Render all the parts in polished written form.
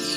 The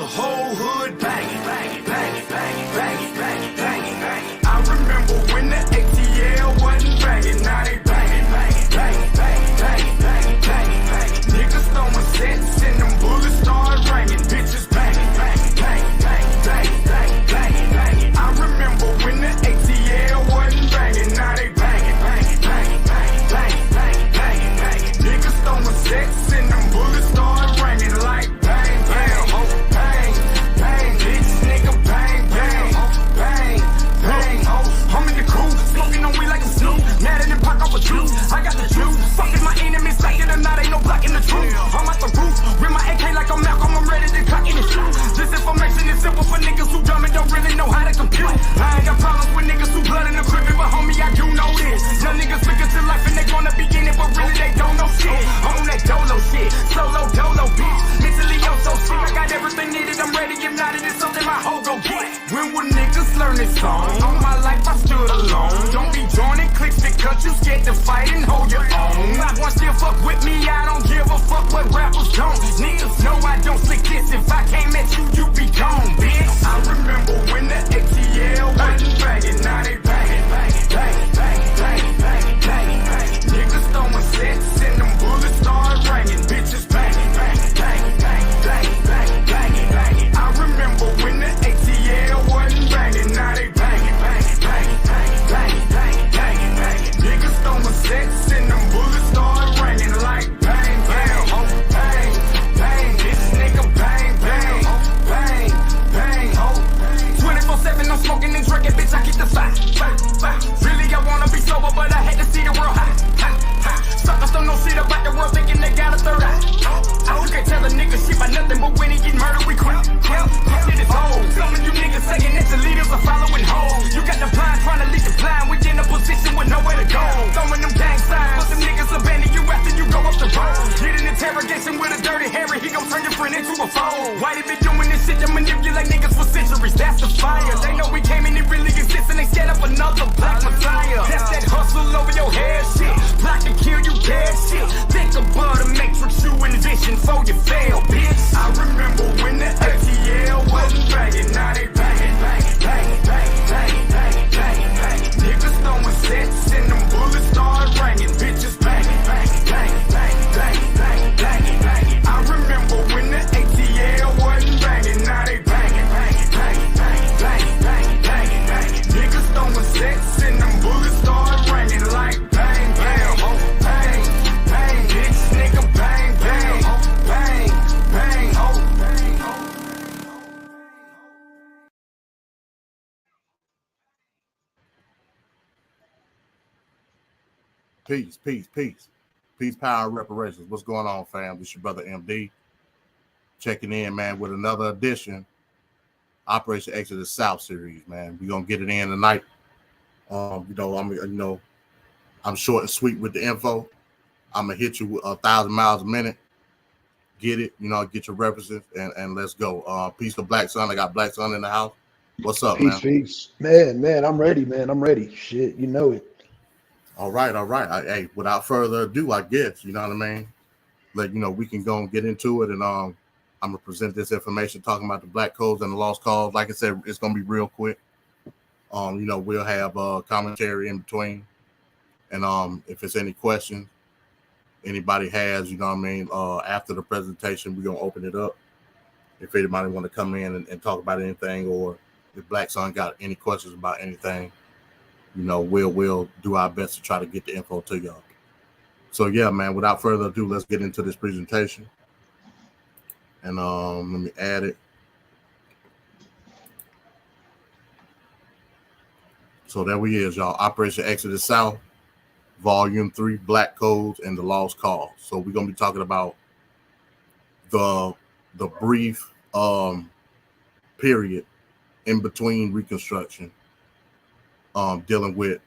whole hood banging, banging, banging, banging, banging, banging, banging, banging. I remember when the ATL wasn't banging, now they banging, banging, banging, banging, banging, banging, banging, banging. Niggas throwing sets and them bullets start ringing, bitches banging, banging, banging, banging, banging, banging, banging, banging. I remember when the ATL wasn't banging, now they banging, banging, banging, banging, banging, banging, banging, banging. Niggas throwing sets and them bullets start ringing like bang, bang, oh, bang, bang, bitch, nigga, bang, bang, bang, bang, oh. I'm in the cool, smoking on weed like a Snoop, mad at the pop off a juice. I got the juice, fucking my enemies, like it or not, ain't no blocking the truth. I'm at the roof, with my AK like I'm Malcolm, I'm ready to cock in the shoe. This information is simple for niggas who dumb and don't really know how to compute. I ain't got problems with niggas who blood in the crib, but homie, I do know this. Young niggas figure to life and they wanna be in it, but really they don't know shit. I'm on that dolo shit, solo dolo bitch. Mentally I'm so sick, I got everything needed, I'm ready. If not, it is something my hoe go get. When will niggas learn this song? All my life I stood alone. Don't be joining cliques because you scared to fight and hold your own. Not one still fuck with me, I don't give a fuck what rappers don't. Niggas know I don't slick this. If I came at you, you be gone, bitch. I remember when the ATL wasn't banging, now they banging, banging, banging, banging, banging, banging, banging, banging. Niggas throwing sets and them bullets start ringing, bitches banging, banging, banging, banging, banging, banging, banging, banging. I remember when the ATL wasn't banging, now they banging, banging, banging, banging, banging, banging, banging, banging. Niggas throwing sets and them bullets start ringing like bang, bang, oh, bang, bang, this nigga bang, bang, oh, bang, bang, oh. 24/7 I'm smoking and drinking, bitch, I keep the fire, fire, fire. Really I wanna be sober, but I had to see the world high, high, high. Suckers don't know shit about the world, thinking they got a third eye. You can't tell a nigga shit by nothing, but when he get murdered, we cry. Shit is old. Some of you niggas saying that the leaders are following hoes. You got the blind trying to lead the blind. We in a position with nowhere to go. Throwing them gang signs, but some niggas abandon you after you go up the road. Get an interrogation with a dirty Harry, he gon' turn your friend into a foe. Why they been doing this shit to manipulate niggas for centuries? That's the fire. They know we came and it really exists and they set up another black messiah. That's that hustle over your head shit. Plot to kill you dead shit. Think about the matrix you envision for you fail, bitch. I remember when the ATL wasn't banging, now they banging, banging, banging, banging, banging, banging, banging, banging. Niggas throwing sets and them bullets start ringing, bitches banging, banging, banging, banging, banging, banging, banging, banging. I remember when the ATL wasn't banging, now they banging, banging, banging, banging, banging, banging, banging, banging. Niggas throwing sets and them bullets start ringing like bang, bang, oh, bang, bang, bitch, nigga bang, bang, oh, bang, bang, oh, bang, oh. Peace, peace, peace. Peace, power, and reparations. What's going on, fam? This your brother MD. Checking in, man, with another edition. Operation Exodus South series, man. We're gonna get it in tonight. I'm short and sweet with the info. I'm gonna hit you with 1,000 miles a minute. Get it, get your references and let's go. Peace to Black Sun. I got Black Sun in the house. What's up, peace, man? Peace. Man, I'm ready, man. I'm ready. Shit, you know it. All right. Hey, without further ado, I guess, you know what I mean? We can go and get into it, and I'm gonna present this information talking about the black codes and the lost cause. Like I said, it's gonna be real quick. We'll have commentary in between, and if it's any questions anybody has, after the presentation, we're gonna open it up. If anybody want to come in and talk about anything, or if Black Sun got any questions about anything, we'll do our best to try to get the info to y'all. So yeah, man, without further ado, let's get into this presentation. And let me add it. So there we is, y'all. Operation Exodus South, Volume 3, Black Codes and the Lost Cause. So we're gonna be talking about the brief period in between Reconstruction, dealing with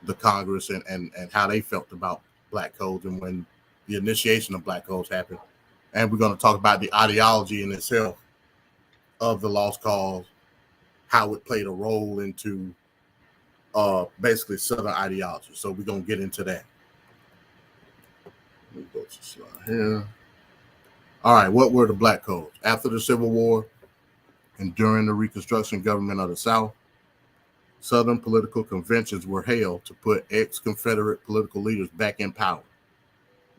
the Congress and how they felt about black codes and when the initiation of black codes happened. And we're going to talk about the ideology in itself of the lost cause, how it played a role into basically Southern ideology. So we're gonna get into that. Let me go to the slide here. All right, what were the Black Codes? After the Civil War and during the Reconstruction government of the South, Southern political conventions were held to put ex-Confederate political leaders back in power.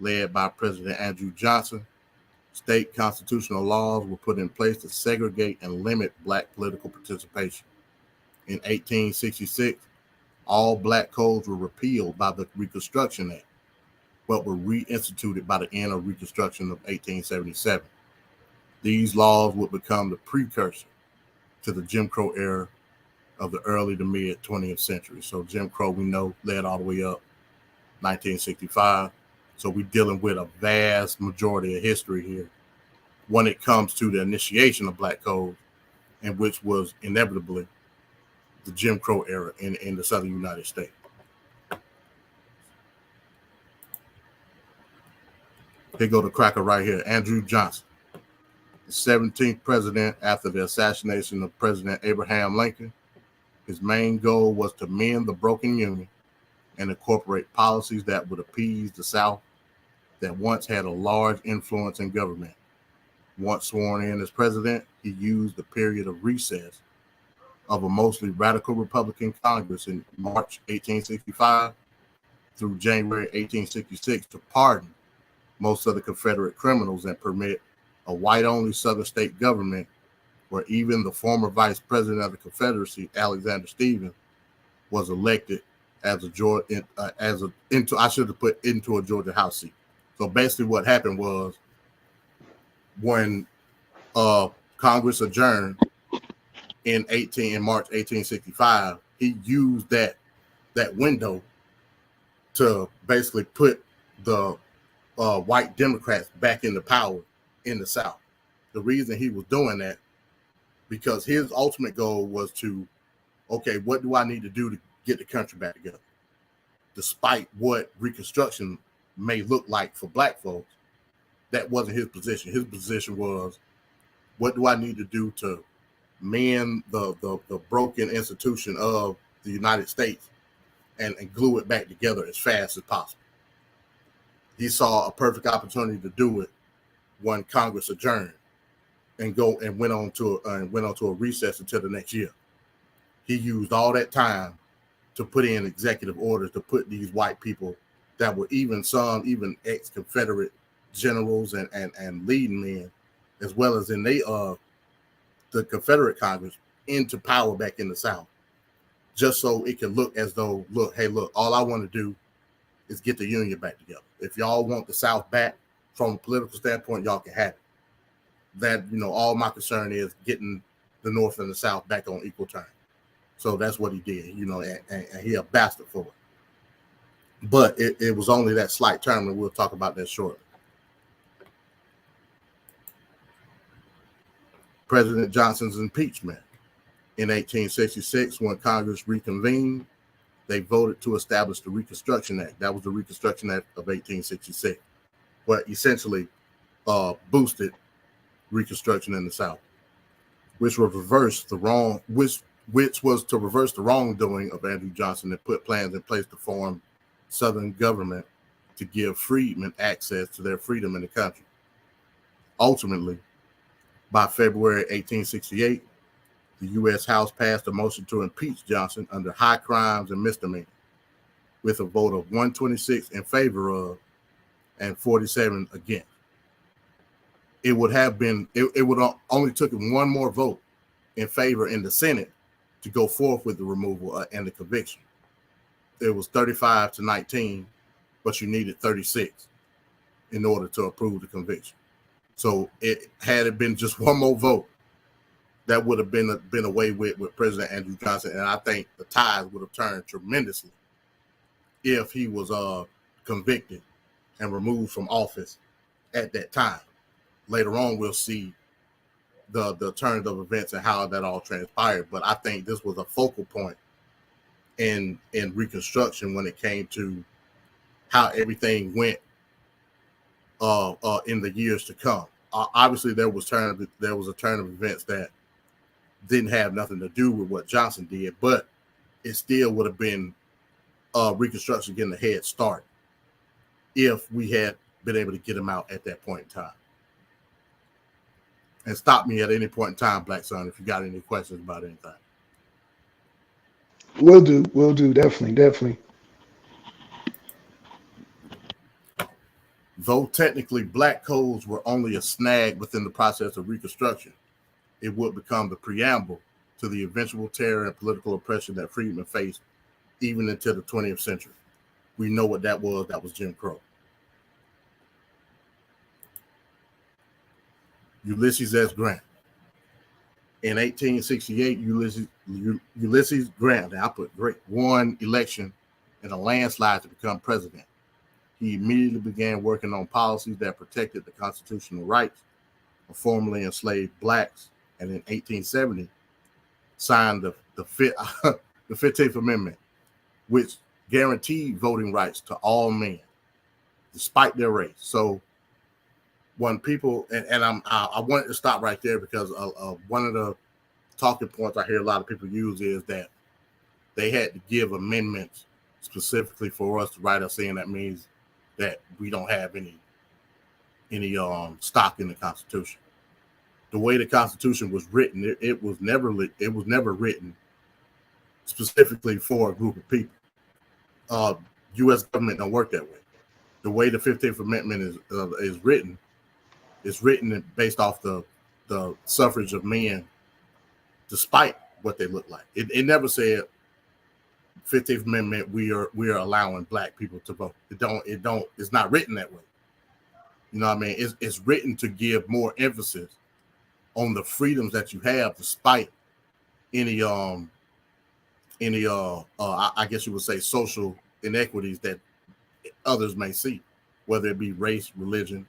Led by President Andrew Johnson, state constitutional laws were put in place to segregate and limit Black political participation. In 1866, all Black codes were repealed by the Reconstruction Act, but were reinstituted by the end of Reconstruction of 1877. These laws would become the precursor to the Jim Crow era of the early to mid 20th century. So Jim Crow, we know, led all the way up 1965. So we're dealing with a vast majority of history here when it comes to the initiation of Black codes, and which was inevitably the Jim Crow era in the Southern United States. Here go the cracker right here, Andrew Johnson, the 17th president after the assassination of President Abraham Lincoln. His main goal was to mend the broken union and incorporate policies that would appease the South that once had a large influence in government. Once sworn in as president, he used the period of recess of a mostly radical Republican Congress in March 1865 through January 1866 to pardon most of the Confederate criminals and permit a white-only Southern state government where even the former vice president of the Confederacy, Alexander Stephens, was elected as a Georgia into a Georgia House seat. So basically, what happened was when Congress adjourned in March 1865, he used that window to basically put the white Democrats back into power in the South. The reason he was doing that, because his ultimate goal was to, okay, what do I need to do to get the country back together? Despite what Reconstruction may look like for Black folks, that wasn't his position. His position was, what do I need to do to mend the broken institution of the United States and glue it back together as fast as possible? He saw a perfect opportunity to do it when Congress adjourned and went on to a recess until the next year. He used all that time to put in executive orders to put these white people that were even ex-Confederate generals and leading men, as well as in the Confederate Congress, into power back in the South, just so it can look as though, look, all I want to do is get the Union back together. If y'all want the South back from a political standpoint, y'all can have it. That, all my concern is getting the North and the South back on equal terms. So that's what he did, and he a bastard for it. But it was only that slight term, and we'll talk about that shortly. President Johnson's impeachment. In 1866, when Congress reconvened, they voted to establish the Reconstruction Act. That was the Reconstruction Act of 1866, but essentially boosted Reconstruction in the South, which was to reverse the wrongdoing of Andrew Johnson and put plans in place to form Southern government to give freedmen access to their freedom in the country. Ultimately, by February 1868, the U.S. House passed a motion to impeach Johnson under high crimes and misdemeanors, with a vote of 126 in favor of and 47 against. It would only took one more vote in favor in the Senate to go forth with the removal and the conviction. It was 35-19, but you needed 36 in order to approve the conviction. So had it been just one more vote, that would have been away with President Andrew Johnson, and I think the tides would have turned tremendously if he was convicted and removed from office at that time. Later on, we'll see the turn of events and how that all transpired. But I think this was a focal point in Reconstruction when it came to how everything went in the years to come. Obviously, there was a turn of events that didn't have nothing to do with what Johnson did, but it still would have been Reconstruction getting a head start if we had been able to get them out at that point in time. And stop me at any point in time, Black Son, if you got any questions about anything. Will do, definitely. Though technically black codes were only a snag within the process of Reconstruction, it would become the preamble to the eventual terror and political oppression that freedmen faced even into the 20th century. We know what that was. That was Jim Crow. Ulysses S. Grant. In 1868, Ulysses Grant, I put great, won election in a landslide to become president. He immediately began working on policies that protected the constitutional rights of formerly enslaved blacks, and in 1870 signed the 15th Amendment, which guaranteed voting rights to all men, despite their race. So when people, and I wanted to stop right there because one of the talking points I hear a lot of people use is that they had to give amendments specifically for us to write us in. That means that we don't have any stock in the Constitution. The way the Constitution was written, it was never written specifically for a group of people. U.S. government don't work that way. The way the 15th Amendment is written based off the suffrage of men, despite what they look like. It never said 15th Amendment we are allowing black people to vote. It's not written that way. You know what I mean? It's written to give more emphasis on the freedoms that you have, despite any I guess you would say social inequities that others may see, whether it be race, religion,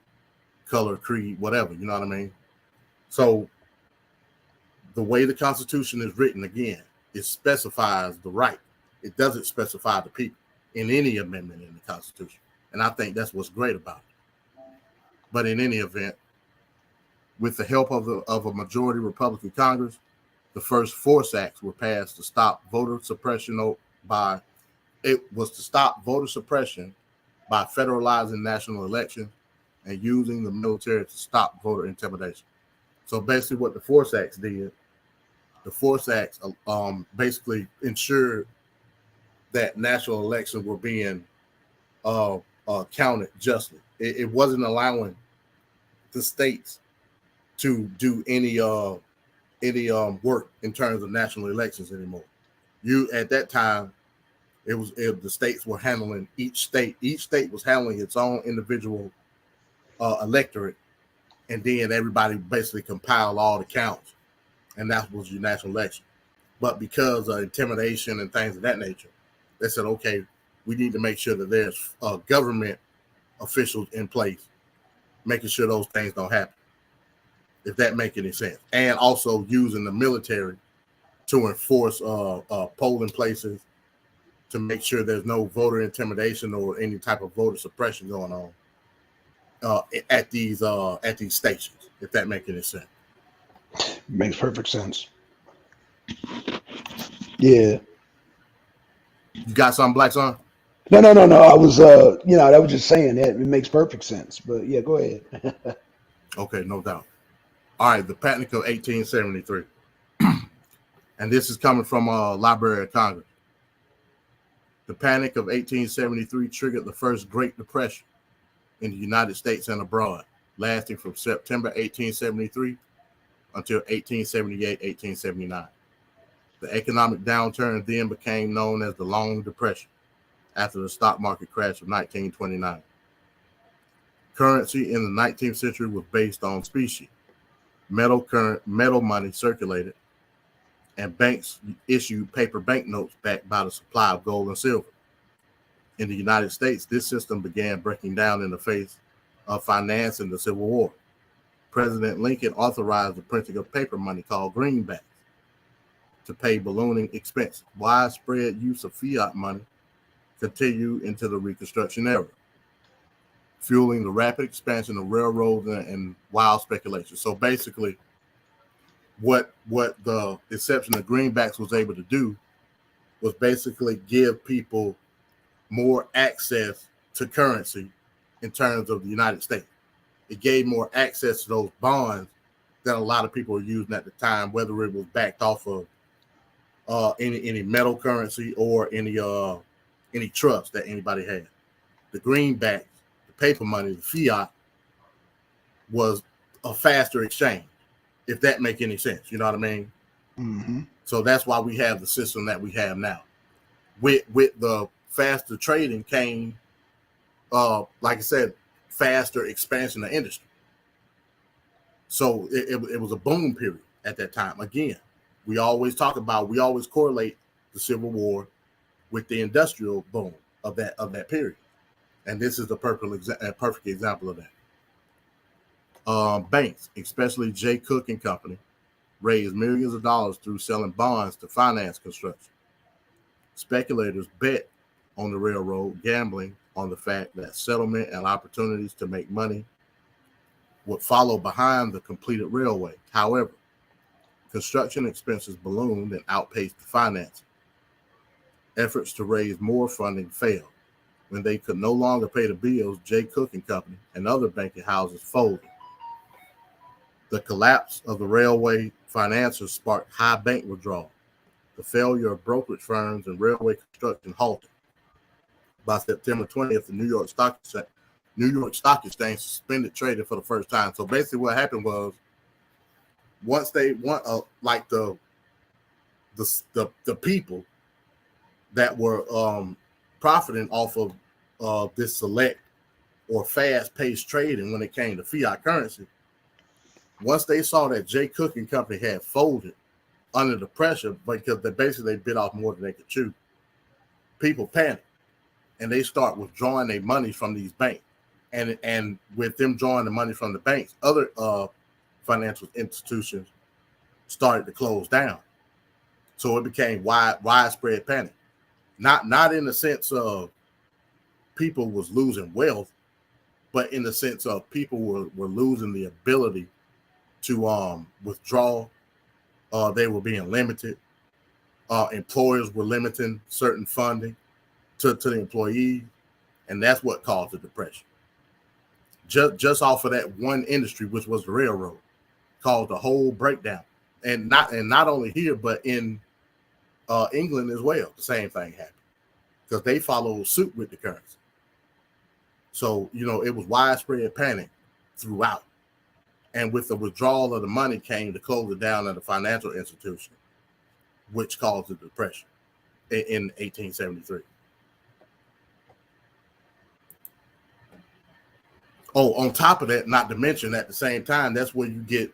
color, creed, whatever. You know what I mean? So the way the Constitution is written, again, it specifies the right. It doesn't specify the people in any amendment in the Constitution. And I think that's what's great about it. But in any event, with the help of a majority Republican Congress, the first Force Acts were passed to stop voter suppression by federalizing national elections and using the military to stop voter intimidation. So basically what the Force Acts did, the Force Acts basically ensured that national elections were being counted justly. It wasn't allowing the states to do any work in terms of national elections anymore. At that time, the states were handling each state was handling its own individual electorate, and then everybody basically compiled all the counts, and that was your national election. But because of intimidation and things of that nature, they said, okay, we need to make sure that there's government officials in place, making sure those things don't happen, if that makes any sense. And also using the military to enforce polling places to make sure there's no voter intimidation or any type of voter suppression going on at these stations, if that makes any sense. Makes perfect sense. Yeah. You got something, Black Son? No. I was, I was just saying that it makes perfect sense. But yeah, go ahead. Okay, no doubt. All right, the Panic of 1873. And this is coming from Library of Congress. The Panic of 1873 triggered the first Great Depression in the United States and abroad, lasting from September 1873 until 1878, 1879. The economic downturn then became known as the Long Depression after the stock market crash of 1929. Currency in the 19th century was based on specie. Metal money circulated, and banks issued paper banknotes backed by the supply of gold and silver. In the United States, this system began breaking down in the face of finance in the Civil War. President Lincoln authorized the printing of paper money called greenbacks to pay ballooning expenses. Widespread use of fiat money continued into the Reconstruction era, fueling the rapid expansion of railroads and wild speculation. So basically, what the inception of greenbacks was able to do was basically give people more access to currency in terms of the United States. It gave more access to those bonds that a lot of people were using at the time, whether it was backed off of any metal currency or any trust that anybody had. The greenbacks, the paper money, the fiat was a faster exchange, if that make any sense. You know what I mean? Mm-hmm. So that's why we have the system that we have now. With the faster trading came, like I said, faster expansion of industry. So it was a boom period at that time. Again, we always correlate the Civil War with the industrial boom of that period. And this is the perfect example of that. Banks, especially J. Cook and Company, raised millions of dollars through selling bonds to finance construction. Speculators bet on the railroad, gambling on the fact that settlement and opportunities to make money would follow behind the completed railway. However, construction expenses ballooned and outpaced the financing. Efforts to raise more funding failed. When they could no longer pay the bills, J. Cook and Company and other banking houses folded. The collapse of the railway financiers sparked high bank withdrawal. The failure of brokerage firms and railway construction halted. By September 20th, the New York Stock Exchange suspended trading for the first time. So basically what happened was, once they want like the people that were profiting off of this select or fast-paced trading when it came to fiat currency, once they saw that J. Cook and Company had folded under the pressure because they bit off more than they could chew, people panicked and they start withdrawing their money from these banks. And with them drawing the money from the banks, other financial institutions started to close down. So it became widespread panic. Not in the sense of people was losing wealth, but in the sense of people were losing the ability to withdraw. They were being limited. Employers were limiting certain funding to the employees, and that's what caused the depression. Just off of that one industry, which was the railroad, caused a whole breakdown. And not only here, but in England as well, the same thing happened because they followed suit with the currency. So, it was widespread panic throughout. And with the withdrawal of the money came the closing down of the financial institution, which caused the depression in 1873. Oh, on top of that, not to mention at the same time, that's where you get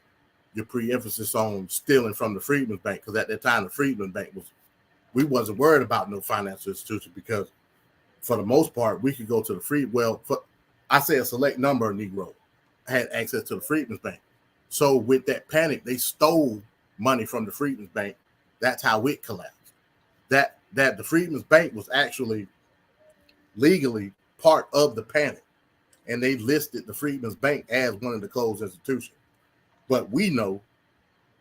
your pre-emphasis on stealing from the Freedmen's Bank, because at that time the Freedmen's Bank we wasn't worried about no financial institution because for the most part we could go to the I say a select number of Negroes had access to the Freedmen's Bank. So with that panic, they stole money from the Freedmen's Bank. That's how it collapsed. That the Freedmen's Bank was actually legally part of the panic. And they listed the Freedmen's Bank as one of the closed institutions. But we know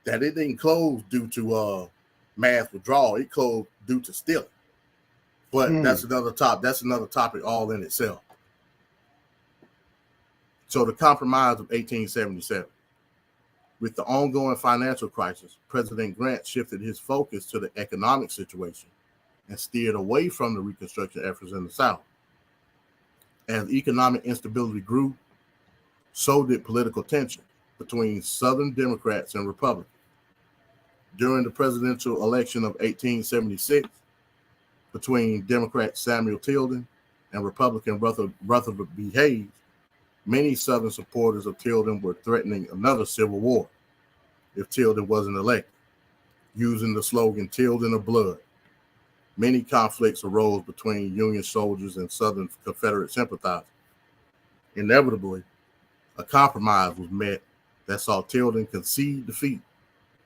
that it didn't close due to mass withdrawal. It closed due to stealing. But that's another topic all in itself. So the Compromise of 1877. With the ongoing financial crisis, President Grant shifted his focus to the economic situation and steered away from the Reconstruction efforts in the South. As economic instability grew, so did political tension between Southern Democrats and Republicans. During the presidential election of 1876, between Democrat Samuel Tilden and Republican Rutherford B. Hayes, many Southern supporters of Tilden were threatening another civil war if Tilden wasn't elected, using the slogan "Tilden or Blood." Many conflicts arose between Union soldiers and Southern Confederate sympathizers. Inevitably, a compromise was met that saw Tilden concede defeat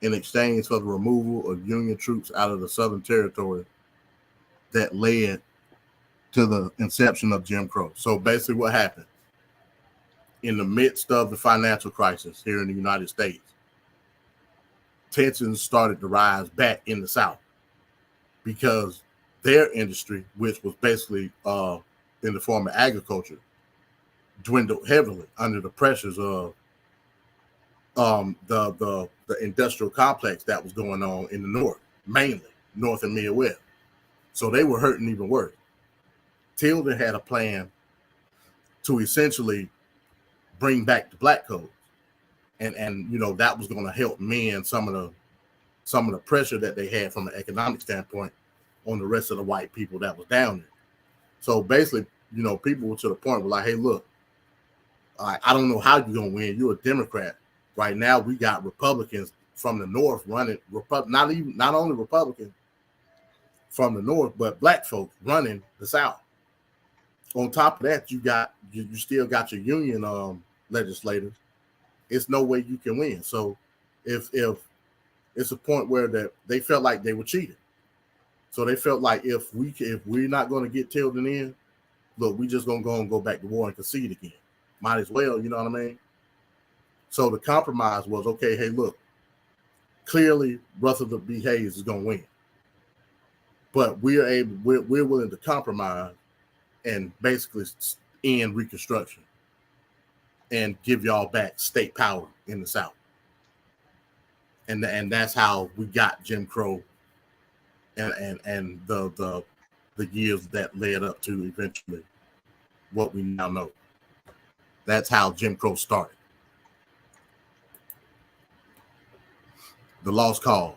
in exchange for the removal of Union troops out of the Southern territory that led to the inception of Jim Crow. So basically what happened, in the midst of the financial crisis here in the United States, tensions started to rise back in the South because their industry, which was basically in the form of agriculture, dwindled heavily under the pressures of the industrial complex that was going on in the north, mainly North and Midwest. So they were hurting even worse. Tilden had a plan to essentially bring back the black codes, and you know that was going to help mend some of the pressure that they had from an economic standpoint on the rest of the white people that was down there. So basically, you know, people were to the point where like, hey, look, I don't know how you're gonna win. You're a Democrat. Right now, we got Republicans from the north running, not only Republicans from the north, but black folks running the South. On top of that, you still got your union legislators. It's no way you can win. So if it's a point where that they felt like they were cheated. So they felt like if we're not going to get Tilden in, look, we just gonna go back to war and concede again. Might as well, you know what I mean? So the compromise was, okay, hey, look, clearly Rutherford B. Hayes is gonna win, but we're willing to compromise and basically end Reconstruction and give y'all back state power in the South. And that's how we got Jim Crow and the years that led up to eventually what we now know. That's how Jim Crow started. The Lost Cause.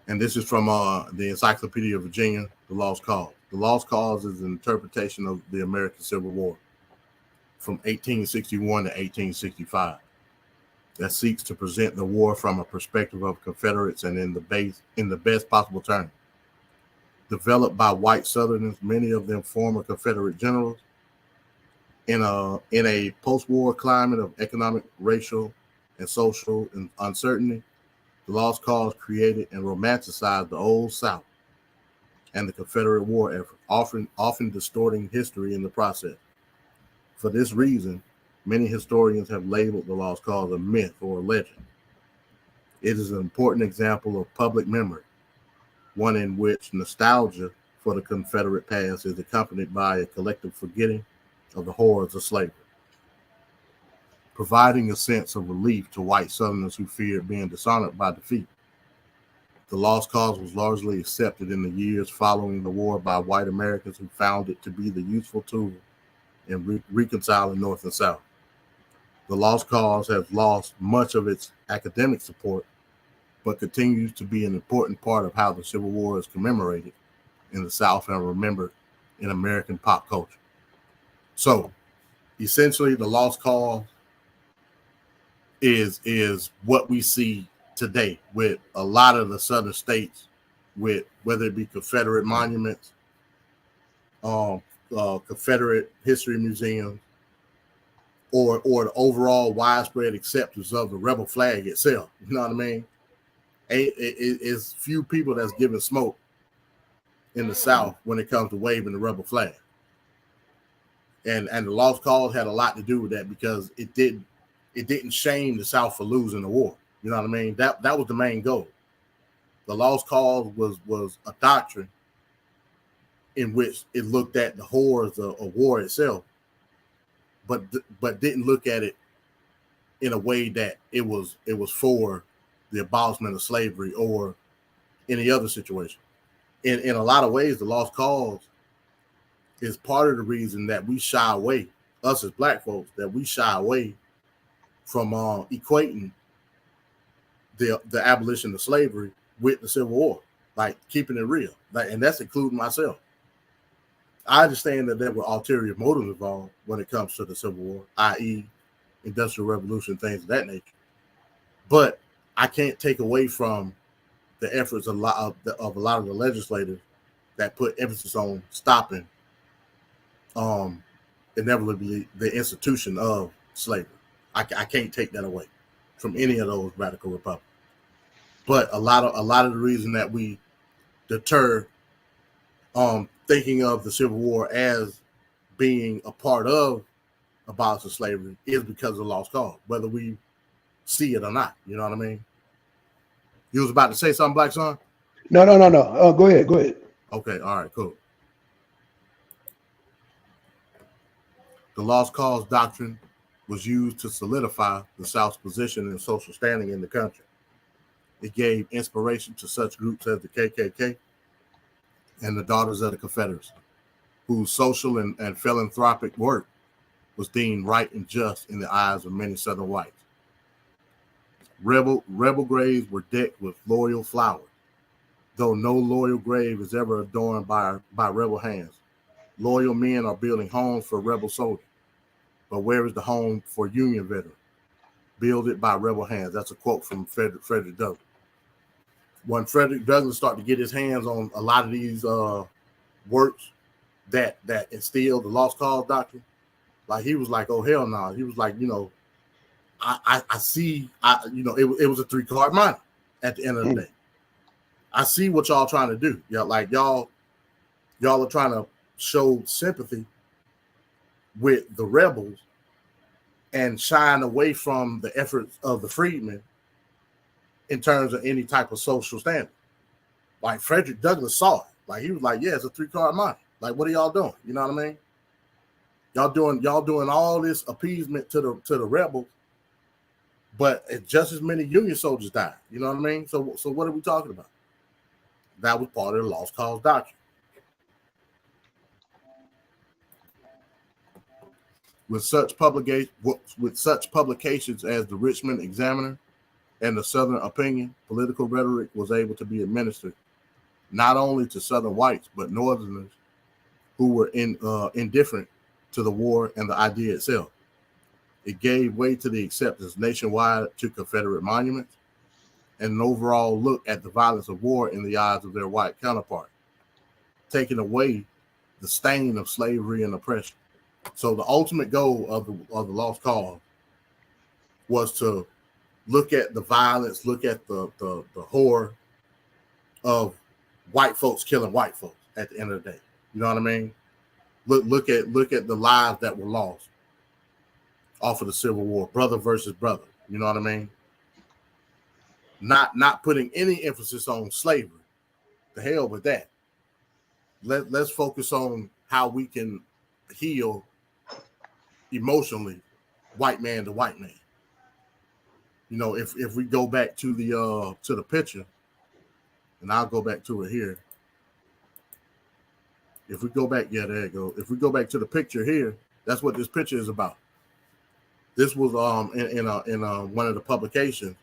And this is from the Encyclopedia of Virginia, The Lost Cause. The Lost Cause is an interpretation of the American Civil War from 1861 to 1865 that seeks to present the war from a perspective of Confederates and in the best possible terms. Developed by white Southerners, many of them former Confederate generals, in a post-war climate of economic, racial, and social uncertainty, the Lost Cause created and romanticized the Old South and the Confederate war effort, often distorting history in the process. For this reason, many historians have labeled the Lost Cause a myth or a legend. It is an important example of public memory, one in which nostalgia for the Confederate past is accompanied by a collective forgetting of the horrors of slavery, providing a sense of relief to white Southerners who feared being dishonored by defeat. The Lost Cause was largely accepted in the years following the war by white Americans who found it to be the useful tool in reconciling North and South. The Lost Cause has lost much of its academic support, but continues to be an important part of how the Civil War is commemorated in the South and remembered in American pop culture. So, essentially, the Lost Cause is what we see today with a lot of the southern states, with whether it be Confederate monuments, Confederate history museums, or the overall widespread acceptance of the rebel flag itself. You know what I mean? It's few people that's giving smoke in the South when it comes to waving the rebel flag. And the Lost Cause had a lot to do with that because it didn't shame the South for losing the war. You know what I mean? That was the main goal. The Lost Cause was a doctrine in which it looked at the horrors of war itself, but didn't look at it in a way that it was for the abolishment of slavery or any other situation. In a lot of ways, the Lost Cause is part of the reason that we shy away, us as black folks, that we shy away from equating the abolition of slavery with the Civil War, like keeping it real. And that's including myself. I understand that there were ulterior motives involved when it comes to the Civil War, i.e. Industrial Revolution, things of that nature. But I can't take away from the efforts of a lot of the legislators that put emphasis on stopping inevitably the institution of slavery. I can't take that away from any of those radical Republicans. But a lot of the reason that we deter thinking of the Civil War as being a part of abolishing slavery is because of the Lost Cause, whether we see it or not. You know what I mean? You was about to say something, Black Son? No. Go ahead. Okay, all right, cool. The lost cause doctrine was used to solidify the South's position and social standing in the country. It gave inspiration to such groups as the KKK and the Daughters of the Confederacy, whose social and philanthropic work was deemed right and just in the eyes of many Southern whites. Rebel graves were decked with loyal flowers, though no loyal grave is ever adorned by rebel hands. Loyal men are building homes for rebel soldiers, but where is the home for Union veterans? Build it by rebel hands. That's a quote from Frederick Douglass. When Frederick Douglass started to get his hands on a lot of these works that instilled the lost cause doctrine, like he was like, oh hell no. He was like, I see, it was a 3-card money at the end of the day. I see what y'all trying to do. Yeah, like y'all are trying to show sympathy with the rebels and shine away from the efforts of the freedmen in terms of any type of social standard. Like Frederick Douglass saw it. Like he was like, yeah, it's a 3-card money. Like, what are y'all doing? You know what I mean? Y'all doing all this appeasement to the rebels, but just as many Union soldiers died. You know what I mean? So what are we talking about? That was part of the lost cause doctrine. With such publications as the Richmond Examiner and the Southern Opinion, political rhetoric was able to be administered not only to Southern whites but Northerners who were indifferent to the war and the idea itself. It gave way to the acceptance nationwide to Confederate monuments and an overall look at the violence of war in the eyes of their white counterpart, taking away the stain of slavery and oppression. So the ultimate goal of the lost cause was to look at the violence, look at the horror of white folks killing white folks at the end of the day. You know what I mean? Look at the lives that were lost off of the Civil War, brother versus brother. You know what I mean? Not putting any emphasis on slavery. The hell with that. Let's focus on how we can heal emotionally white man to white man. You know, if we go back to the picture, and I'll go back to it here. If we go back, yeah, there you go. If we go back to the picture here, that's what this picture is about. This was in one of the publications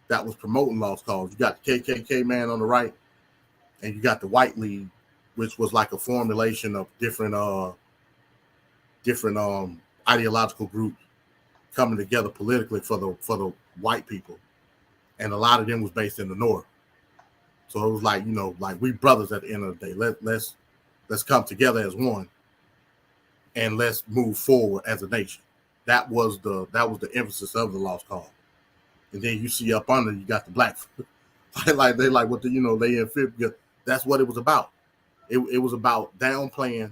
that was promoting lost cause. You got the KKK man on the right, and you got the White League, which was like a formulation of different ideological groups coming together politically for the white people, and a lot of them was based in the North. So it was like, like we brothers at the end of the day. Let's come together as one, and let's move forward as a nation. That was the emphasis of the lost cause. And then you see up under, you got the black, like they like what the they in fifth. That's what it was about. It was about downplaying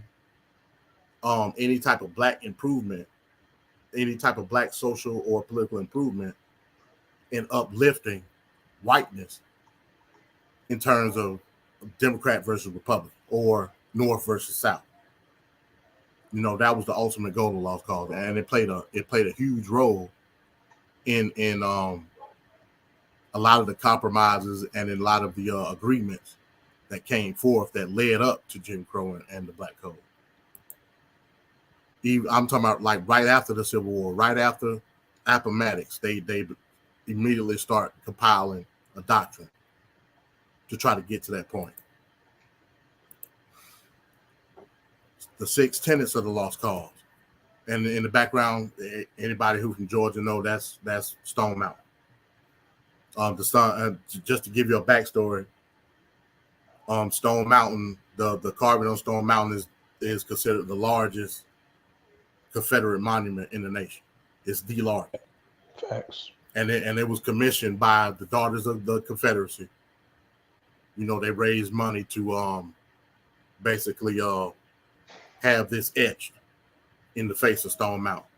any type of black improvement, any type of black social or political improvement, and uplifting whiteness in terms of Democrat versus Republican or North versus South. That was the ultimate goal of lost cause, and it played a huge role in a lot of the compromises and in a lot of the agreements that came forth that led up to Jim Crow and the Black Code. I'm talking about like right after the Civil War, right after Appomattox, they immediately start compiling a doctrine to try to get to that point. The 6 tenets of the lost cause. And in the background, anybody who's from Georgia know that's Stone Mountain. Just to give you a backstory, Stone Mountain, the carving on Stone Mountain is considered the largest Confederate monument in the nation. It's the largest. Facts. And it was commissioned by the Daughters of the Confederacy. They raised money to basically have this etched in the face of Stone Mountain.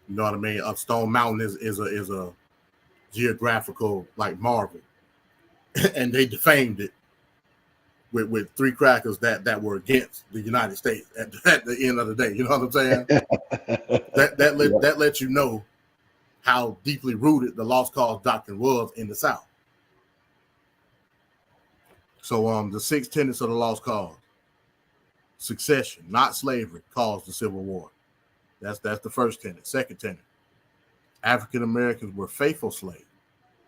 You know what I mean? Stone Mountain is a geographical like marvel, and they defamed it with three crackers that were against the United States at the end of the day. You know what I'm saying? that lets you know how deeply rooted the lost cause doctrine was in the South. So the 6 tenets of the lost cause: succession, not slavery, caused the Civil War. That's the first tenet. Second tenet: African Americans were faithful slaves,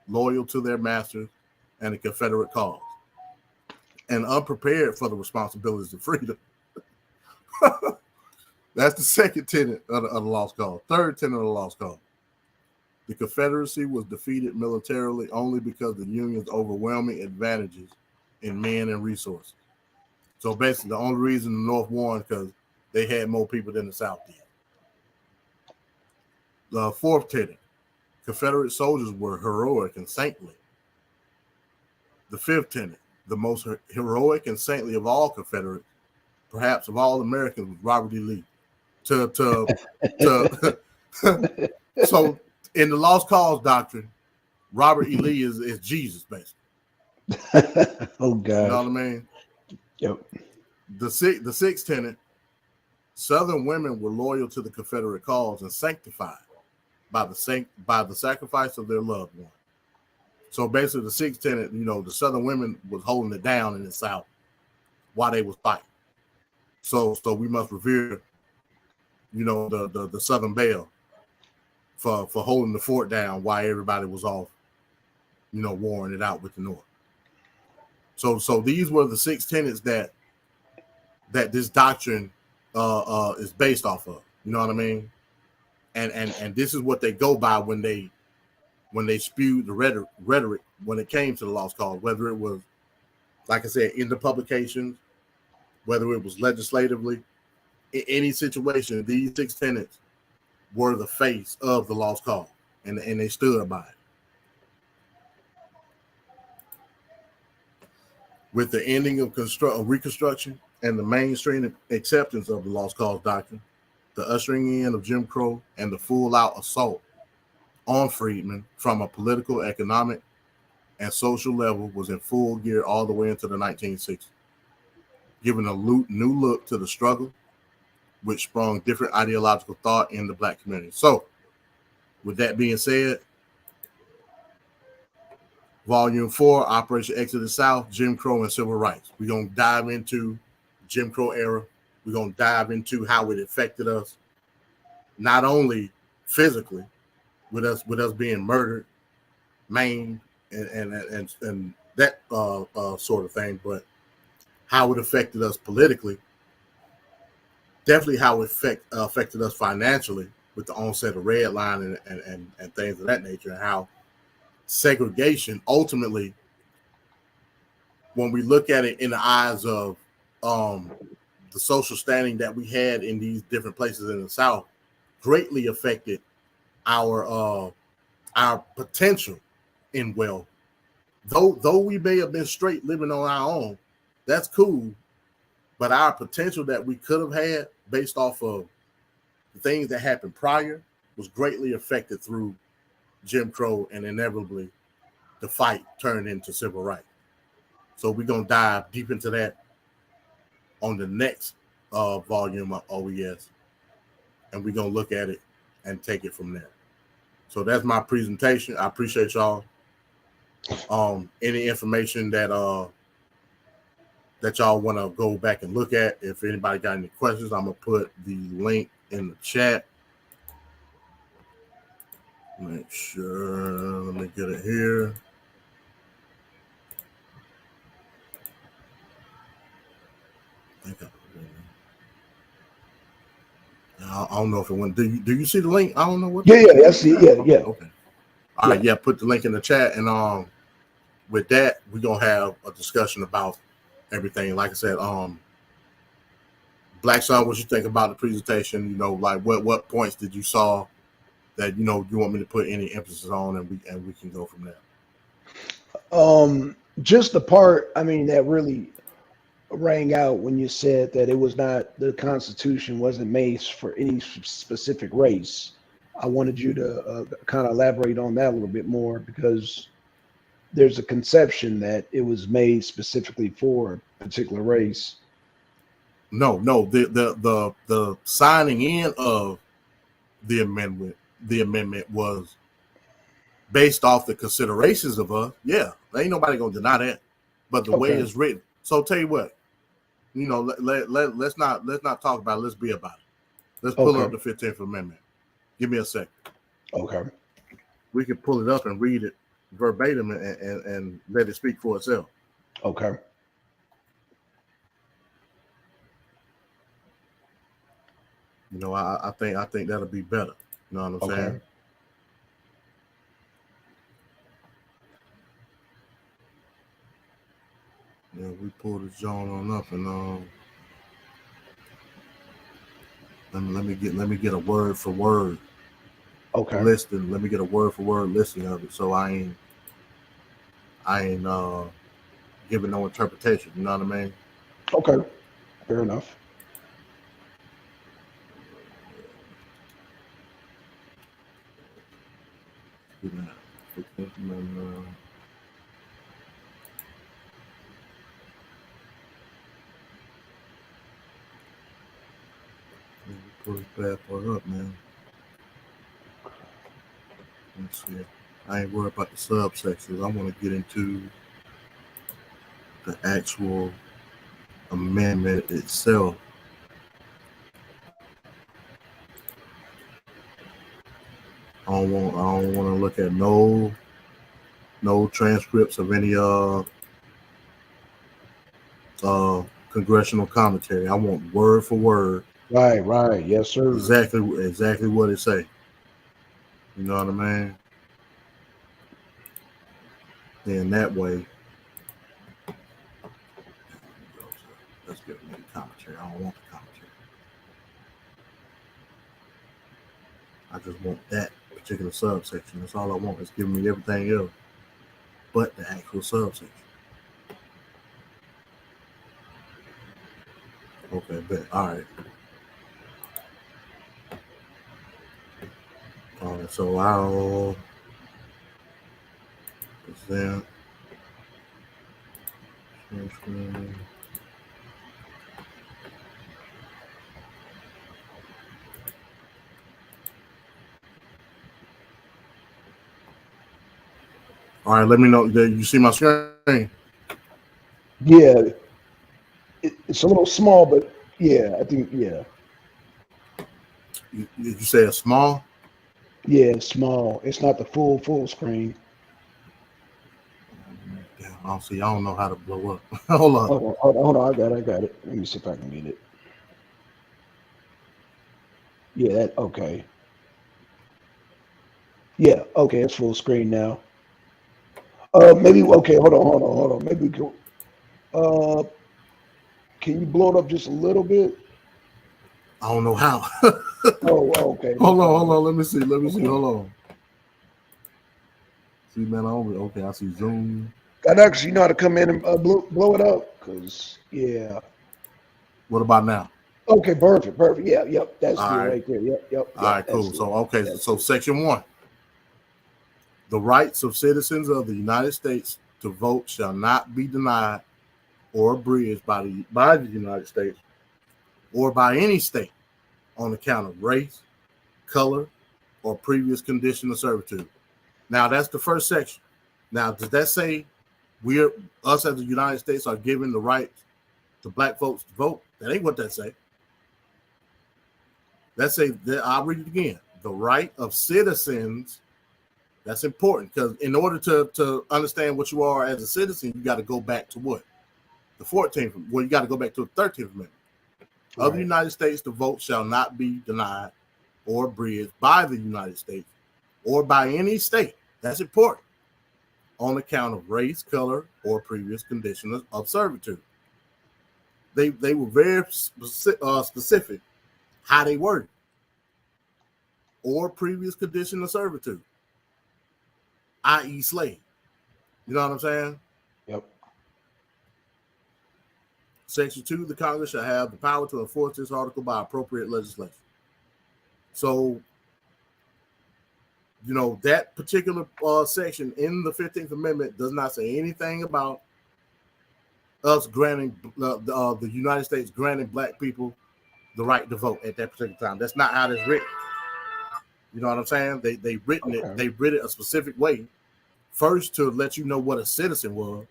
loyal to their masters and the Confederate cause, and unprepared for the responsibilities of freedom. That's the second tenet of the lost cause. Third tenet of the lost cause: the Confederacy was defeated militarily only because of the Union's overwhelming advantages in men and resources. So basically, the only reason the North won because they had more people than the South did. The fourth tenet: Confederate soldiers were heroic and saintly. The fifth tenet: the most heroic and saintly of all Confederates, perhaps of all Americans, was Robert E. Lee. So in the lost cause doctrine, Robert E. Lee is Jesus, basically. Oh God. You know what I mean? Yep. The sixth tenet: Southern women were loyal to the Confederate cause and sanctified by the sacrifice of their loved one. So basically, the sixth tenet, the Southern women was holding it down in the South while they was fighting. So we must revere, the Southern Belle for holding the fort down while everybody was off, warring it out with the North. So these were the 6 tenets that this doctrine is based off of. You know what I mean? And this is what they go by when they spewed the rhetoric when it came to the lost cause, whether it was, like I said, in the publications, whether it was legislatively, in any situation, these 6 tenets were the face of the lost cause, and they stood by it. With the ending of Reconstruction and the mainstream acceptance of the lost cause doctrine, the ushering in of Jim Crow, and the full-out assault on freedmen from a political, economic, and social level was in full gear all the way into the 1960s, giving a new look to the struggle, which sprung different ideological thought in the Black community. So, with that being said, Volume 4, Operation Exodus South, Jim Crow and Civil Rights. We're going to dive into Jim Crow era. We're going to dive into how it affected us, not only physically, with us being murdered, maimed, and that sort of thing, but how it affected us politically. Definitely how it affected us financially with the onset of redlining and things of that nature, and how segregation ultimately, when we look at it in the eyes of the social standing that we had in these different places in the South, greatly affected our potential in wealth. Though we may have been straight living on our own, that's cool, but our potential that we could have had based off of the things that happened prior was greatly affected through Jim Crow, and inevitably the fight turned into civil rights. So we're going to dive deep into that on the next volume of OES, and we're going to look at it and take it from there. So that's my presentation. I appreciate y'all. Any information that y'all want to go back and look at, if anybody got any questions, I'm going to put the link in the chat. Make sure, let me get it here. I don't know if it went. Do you see the link? I don't know what. Yeah, I see. Yeah. Okay. All right. Yeah, put the link in the chat, and with that, we're gonna have a discussion about everything. Like I said, Black Son, what you think about the presentation? Like what points did you saw that you want me to put any emphasis on, and we can go from there. Just the part, that really rang out when you said that it was not, the Constitution wasn't made for any specific race. I wanted you to kind of elaborate on that a little bit more, because there's a conception that it was made specifically for a particular race. No, the signing in of the amendment was based off the considerations of us. Yeah, ain't nobody gonna deny that. But the way Okay. it's written, so I'll tell you what, let's not talk about it. Let's be about it. Let's pull up the 15th Amendment. Give me a second. Okay. We can pull it up and read it verbatim and let it speak for itself. Okay. I think that'll be better. You know what I'm saying? Yeah, we pull this John on up and let me get a word for word listing. Let me get a word for word listing of it, so I ain't giving no interpretation. You know what I mean? Okay. Fair enough. Pull this bad boy up, man. Let's see. I ain't worried about the subsections. I want to get into the actual amendment itself. I don't want to look at no transcripts of any congressional commentary. I want word for word. Right. Yes, sir. Exactly what it say. You know what I mean? Then that way, let's get the commentary. I don't want the commentary. I just want that particular subsection. That's all I want. It's giving me everything else but the actual subsection. Okay, bet. All right. So I'll present. All right, let me know. Did you see my screen? Yeah. It's a little small, but yeah, I think, yeah. Did you say it's small? Yeah, it's small. It's not the full screen. Yeah, I don't know how to blow up. Hold on. Hold on. I got it. Let me see if I can get it. Yeah, okay. Yeah, okay, it's full screen now. Maybe okay, hold on. Maybe go can you blow it up just a little bit? I don't know how. Okay. Hold on. Let me see. Okay. Hold on. See, man, I see Zoom. I'd actually know how to come in and blow it up, because yeah. What about now? Okay, perfect. Yeah, yep. That's All good right. right there. Yep. All right, cool. That's it. So That's so it. section 1. The rights of citizens of the United States to vote shall not be denied or abridged by the United States or by any state on account of race, color, or previous condition of servitude. Now that's the first section. Now, does that say us as the United States are given the right to black folks to vote? That ain't what that say. That say that I'll read it again. The right of citizens. That's important, because in order to understand what you are as a citizen, you got to go back to what? The 14th. Well, you got to go back to the 13th Amendment. Right. Of the United States, the vote shall not be denied or abridged by the United States or by any state. That's important. On account of race, color, or previous condition of servitude. They were very specific how they worded. Or previous condition of servitude, i.e. slave. You know what I'm saying? Yep. Section 2, the Congress shall have the power to enforce this article by appropriate legislation. So You know, that particular section in the 15th Amendment does not say anything about us granting the United States granting black people the right to vote at that particular time. That's not how it's written. You know what I'm saying? They written it. They written it a specific way. First, to let you know what a citizen was.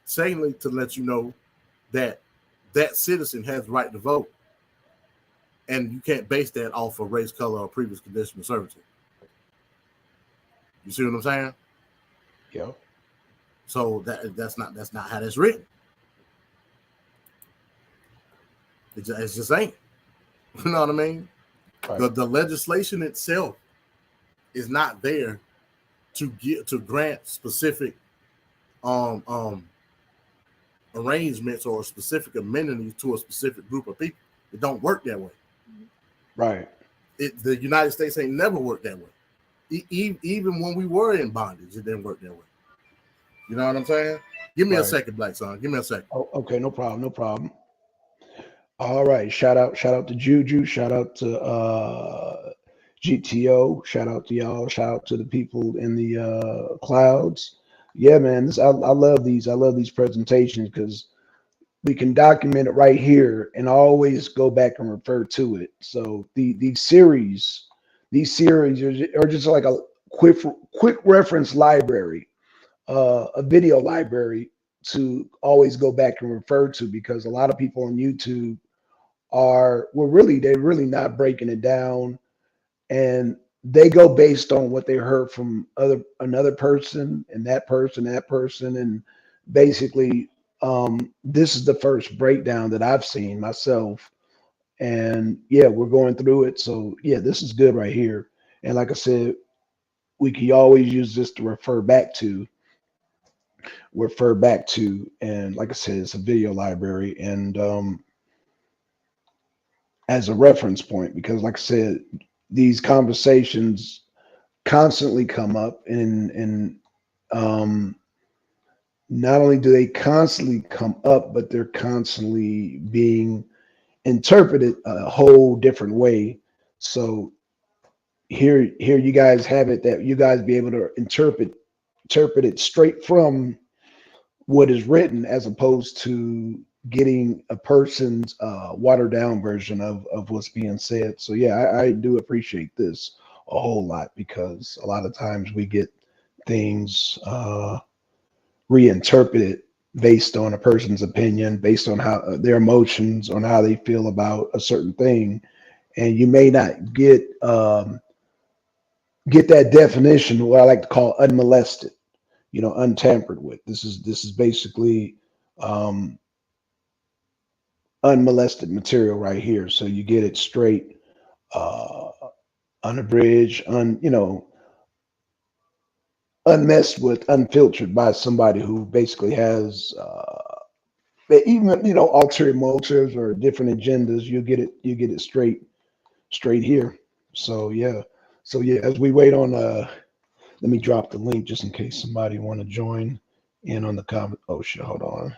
Secondly, to let you know that that citizen has the right to vote, and you can't base that off of race, color, or previous condition of servitude. You see what I'm saying? Yeah. So that's not how that's written. It just ain't. You know what I mean? Right. The legislation itself is not there to grant specific arrangements or specific amenities to a specific group of people. It don't work that way. Right. The United States ain't never worked that way. Even when we were in bondage, it didn't work that way. You know what I'm saying? Give me a second, Black Son. Give me a second. Oh, okay, no problem, no problem. All right, shout out to Juju, shout out to GTO, shout out to y'all, shout out to the people in the clouds. Yeah, man, I love these. I love these presentations because we can document it right here and always go back and refer to it. So these series are just like a quick reference library, a video library to always go back and refer to, because a lot of people on YouTube they're really not breaking it down, and they go based on what they heard from another person and that person, and basically this is the first breakdown that I've seen myself, and yeah, we're going through it. So yeah, this is good right here. And like I said, we can always use this to refer back to, and like I said, it's a video library, and as a reference point, because like I said, these conversations constantly come up, and um, not only do they constantly come up, but they're constantly being interpreted a whole different way. So here you guys have it, that you guys be able to interpret it straight from what is written, as opposed to getting a person's watered down version of what's being said. So yeah, I do appreciate this a whole lot, because a lot of times we get things reinterpreted based on a person's opinion, based on how their emotions, on how they feel about a certain thing, and you may not get that definition, what I like to call unmolested, untampered with. This is basically um, unmolested material right here. So you get it straight, uh, unabridged, unmessed with, unfiltered by somebody who basically has even ulterior motives or different agendas. You get it straight here. So yeah. So yeah, as we wait on let me drop the link just in case somebody want to join in on the comment. Oh shit, hold on.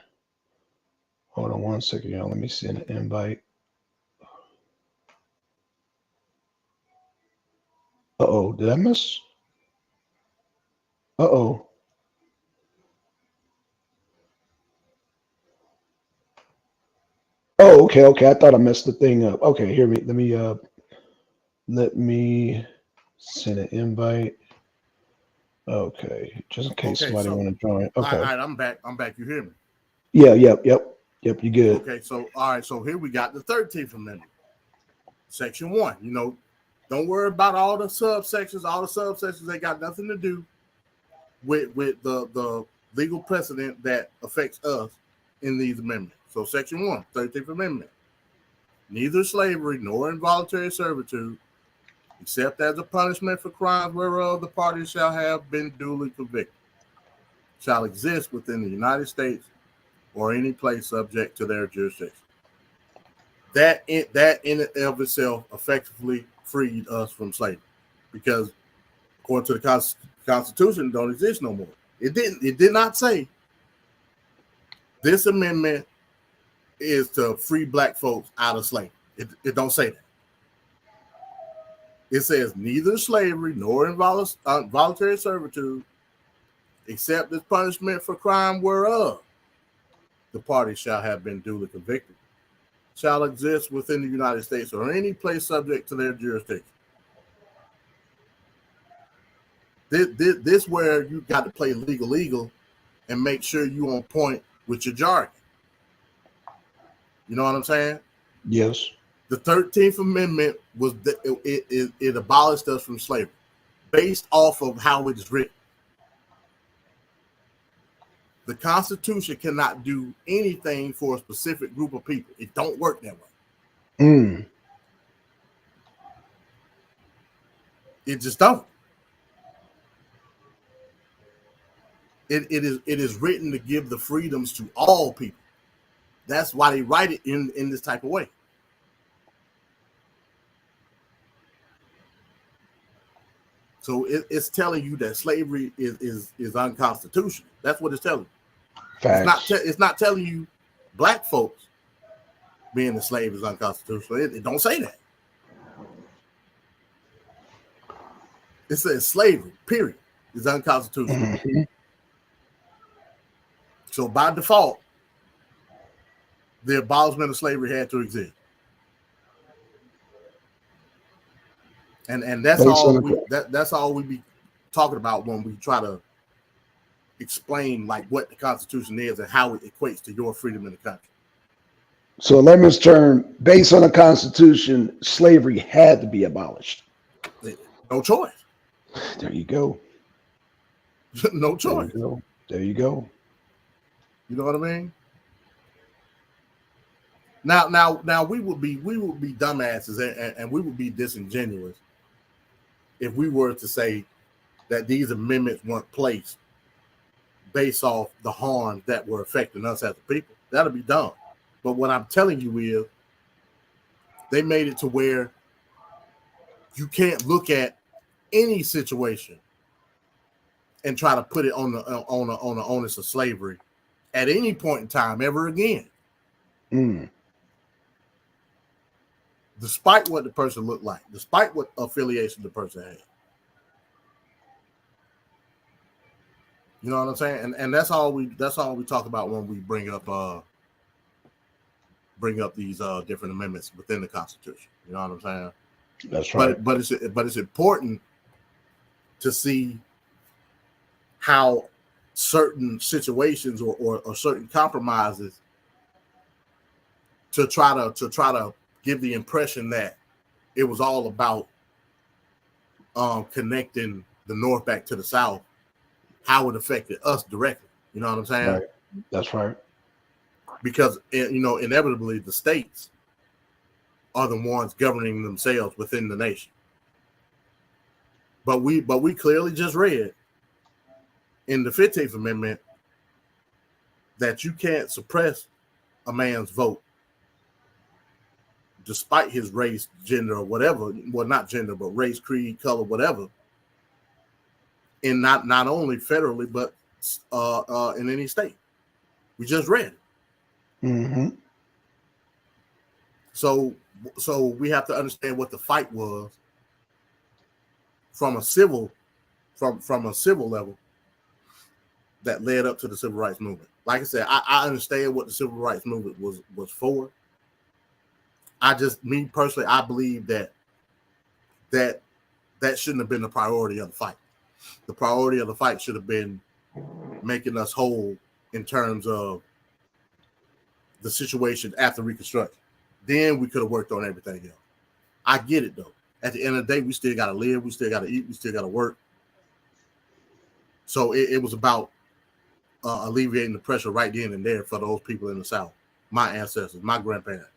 Hold on one second, y'all. Let me send an invite. Uh-oh, did I miss? Uh-oh. Oh, okay. I thought I messed the thing up. Okay, hear me. Let me send an invite. Okay, just in case Okay, somebody so want to join. all Okay. right, I'm back. You hear me? Yeah, yep, you good. Okay, so all right, so here we got the 13th Amendment, Section 1. Don't worry about all the subsections. All the subsections, they got nothing to do with the legal precedent that affects us in these amendments. So Section 1, 13th Amendment. Neither slavery nor involuntary servitude, except as a punishment for crimes whereof the parties shall have been duly convicted, shall exist within the United States or any place subject to their jurisdiction. That in and of itself effectively freed us from slavery, because according to the Constitution, it don't exist no more. It did not say this amendment is to free black folks out of slavery. It don't say that. It says neither slavery nor involuntary servitude, except as punishment for crime whereof the party shall have been duly convicted, shall exist within the United States or any place subject to their jurisdiction. This where you got to play legal and make sure you on point with your jargon. You know what I'm saying? Yes. The 13th Amendment was it abolished us from slavery based off of how it is written. The Constitution cannot do anything for a specific group of people. It don't work that way. It just don't. It is written to give the freedoms to all people. That's why they write it in this type of way. So it's telling you that slavery is unconstitutional. That's what it's telling you. Facts. It's not telling you black folks being a slave is unconstitutional. It don't say that. It says slavery, period, is unconstitutional. Mm-hmm. So by default, the abolishment of slavery had to exist. And that's that's all we be talking about when we try to explain like what the Constitution is and how it equates to your freedom in the country. So layman's term, based on the Constitution, slavery had to be abolished. No choice. There you go. No choice. There you go. You know what I mean? Now we would be dumbasses and we would be disingenuous if we were to say that these amendments weren't placed based off the harm that were affecting us as a people. That'll be dumb. But what I'm telling you is they made it to where you can't look at any situation and try to put it on the onus of slavery at any point in time ever again. Despite what the person looked like, despite what affiliation the person had. You know what I'm saying? And that's all we talk about when we bring up these different amendments within the Constitution. You know what I'm saying? That's right. But it's important to see how certain situations or certain compromises to try to give the impression that it was all about connecting the North back to the South, how it affected us directly. You know what I'm saying? Right. That's right. Because inevitably the states are the ones governing themselves within the nation. But we clearly just read in the 15th Amendment that you can't suppress a man's vote despite his race, gender, or whatever. Well, not gender, but race, creed, color, whatever. And not only federally, but in any state. We just read it. Mm-hmm. So we have to understand what the fight was from a civil level that led up to the civil rights movement. Like I said, I understand what the civil rights movement was for. Me personally, I believe that shouldn't have been the priority of the fight. The priority of the fight should have been making us whole in terms of the situation after Reconstruction. Then we could have worked on everything else. I get it though. At the end of the day, we still got to live, we still got to eat, we still got to work. So it was about alleviating the pressure right then and there for those people in the South, my ancestors, my grandparents.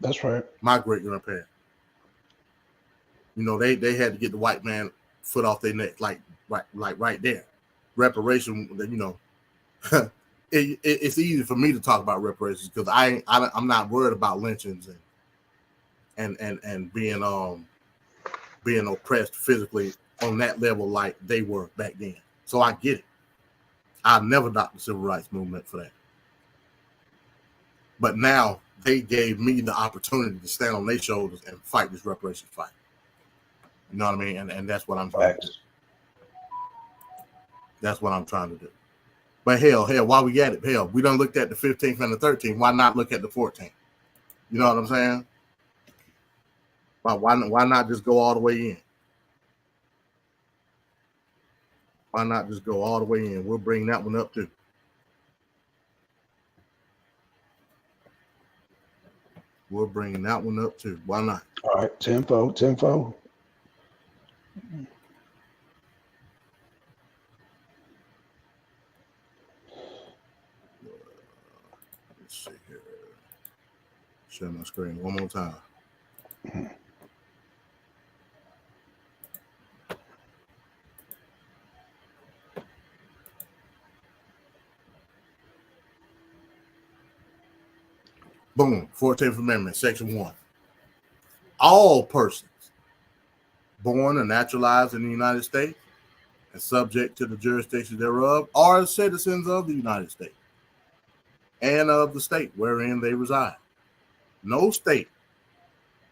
That's right. My great grandparents. They had to get the white man foot off their neck, like right there. Reparation, it's easy for me to talk about reparations because I'm not worried about lynchings and being oppressed physically on that level like they were back then. So I get it. I never knocked the civil rights movement for that. But now they gave me the opportunity to stand on their shoulders and fight this reparations fight. You know what I mean? And that's what I'm trying to do. That's what I'm trying to do. But hell, while we at it, hell, we done looked at the 15th and the 13th. Why not look at the 14th? You know what I'm saying? Why not just go all the way in? Why not just go all the way in? We'll bring that one up too. We're bringing that one up too. Why not? All right, tempo. Let's see here. Share my screen one more time. Boom. 14th Amendment, Section 1. All persons born or naturalized in the United States and subject to the jurisdiction thereof are citizens of the United States and of the state wherein they reside. No state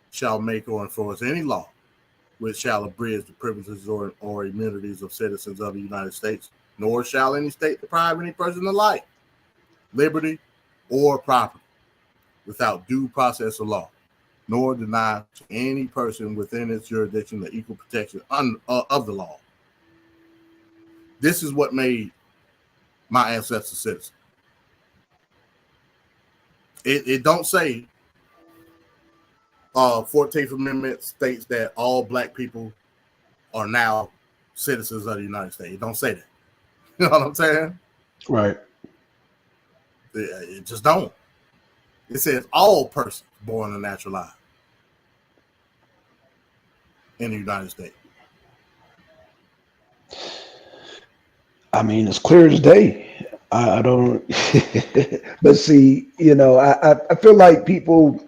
shall make or enforce any law which shall abridge the privileges or immunities of citizens of the United States, nor shall any state deprive any person of life, liberty, or property without due process of law, nor deny to any person within its jurisdiction the equal protection of the law. This is what made my ancestors citizens. It don't say 14th Amendment states that all black people are now citizens of the United States. It don't say that. You know what I'm saying? Right. It just don't. It says all persons born and naturalized in the United States. I mean, it's clear as day. I don't, but see, you know, I feel like people,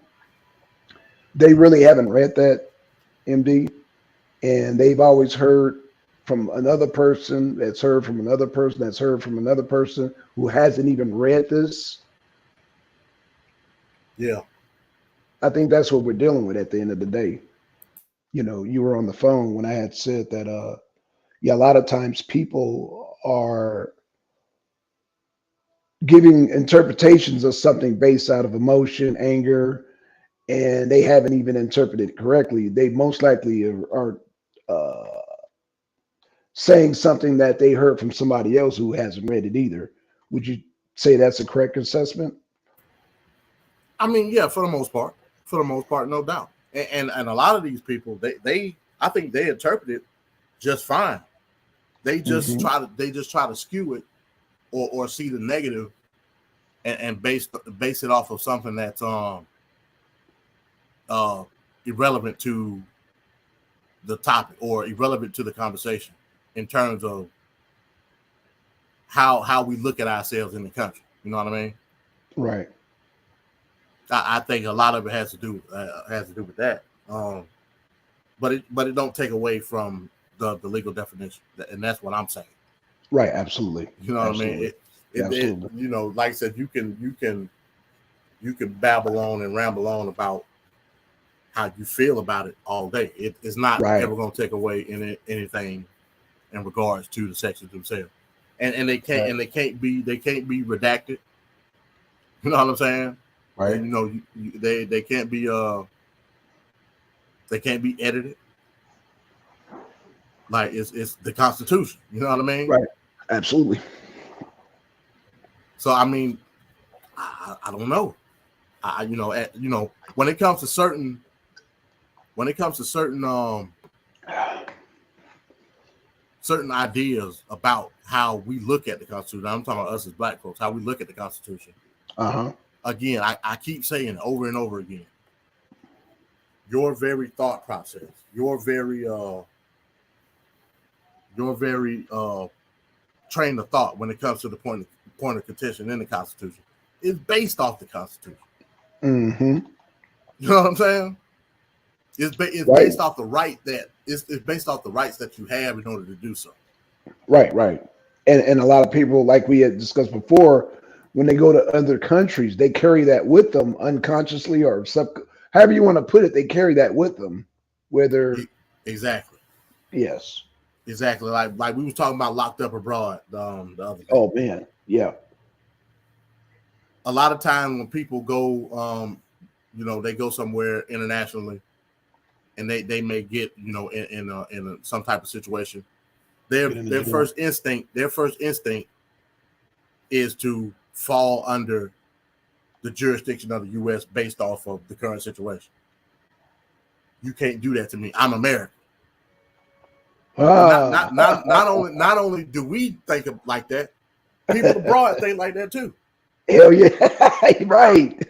they really haven't read that, MD, and they've always heard from another person that's heard from another person that's heard from another person who hasn't even read this. Yeah. I think that's what we're dealing with at the end of the day. You know, you were on the phone when I had said that, yeah, a lot of times people are giving interpretations of something based out of emotion, anger, and they haven't even interpreted it correctly. They most likely are saying something that they heard from somebody else who hasn't read it either. Would you say that's a correct assessment? I mean, yeah, for the most part, no doubt. And a lot of these people, they I think they interpret it just fine. They just try to skew it or see the negative and base it off of something that's irrelevant to the topic or irrelevant to the conversation in terms of how we look at ourselves in the country. You know what I mean? Right. I think a lot of it has to do with that. But it don't take away from the legal definition, and that's what I'm saying. Right. Absolutely. You know what I mean? It, you know, like I said, you can babble on and ramble on about how you feel about it all day. It's not ever going to take away anything in regards to the sections themselves, and they can't be redacted. You know what I'm saying? Right. And, you know, they can't be edited. Like it's the Constitution. You know what I mean? Right. Absolutely. So I mean, I don't know. You know, when it comes to certain certain ideas about how we look at the Constitution. I'm talking about us as black folks, how we look at the Constitution. Again, I keep saying over and over again, your very thought process, your very train of thought when it comes to the point of contention in the Constitution is based off the Constitution. Mm-hmm. You know what I'm saying? It's based off the right that it's based off the rights that you have in order to do so. Right. And a lot of people, like we had discussed before, when they go to other countries, they carry that with them unconsciously or however you want to put it. They carry that with them, whether exactly. Yes. Exactly. Like we was talking about locked up abroad the other day. Oh man. Yeah. A lot of times when people go, they go somewhere internationally, and they may get, in some type of situation. Get in the Their jail. first instinct is to fall under the jurisdiction of the U.S. based off of the current situation. You can't do that to me. I'm American. Ah. Not only do we think of like that, people abroad think like that too. Hell yeah. Right.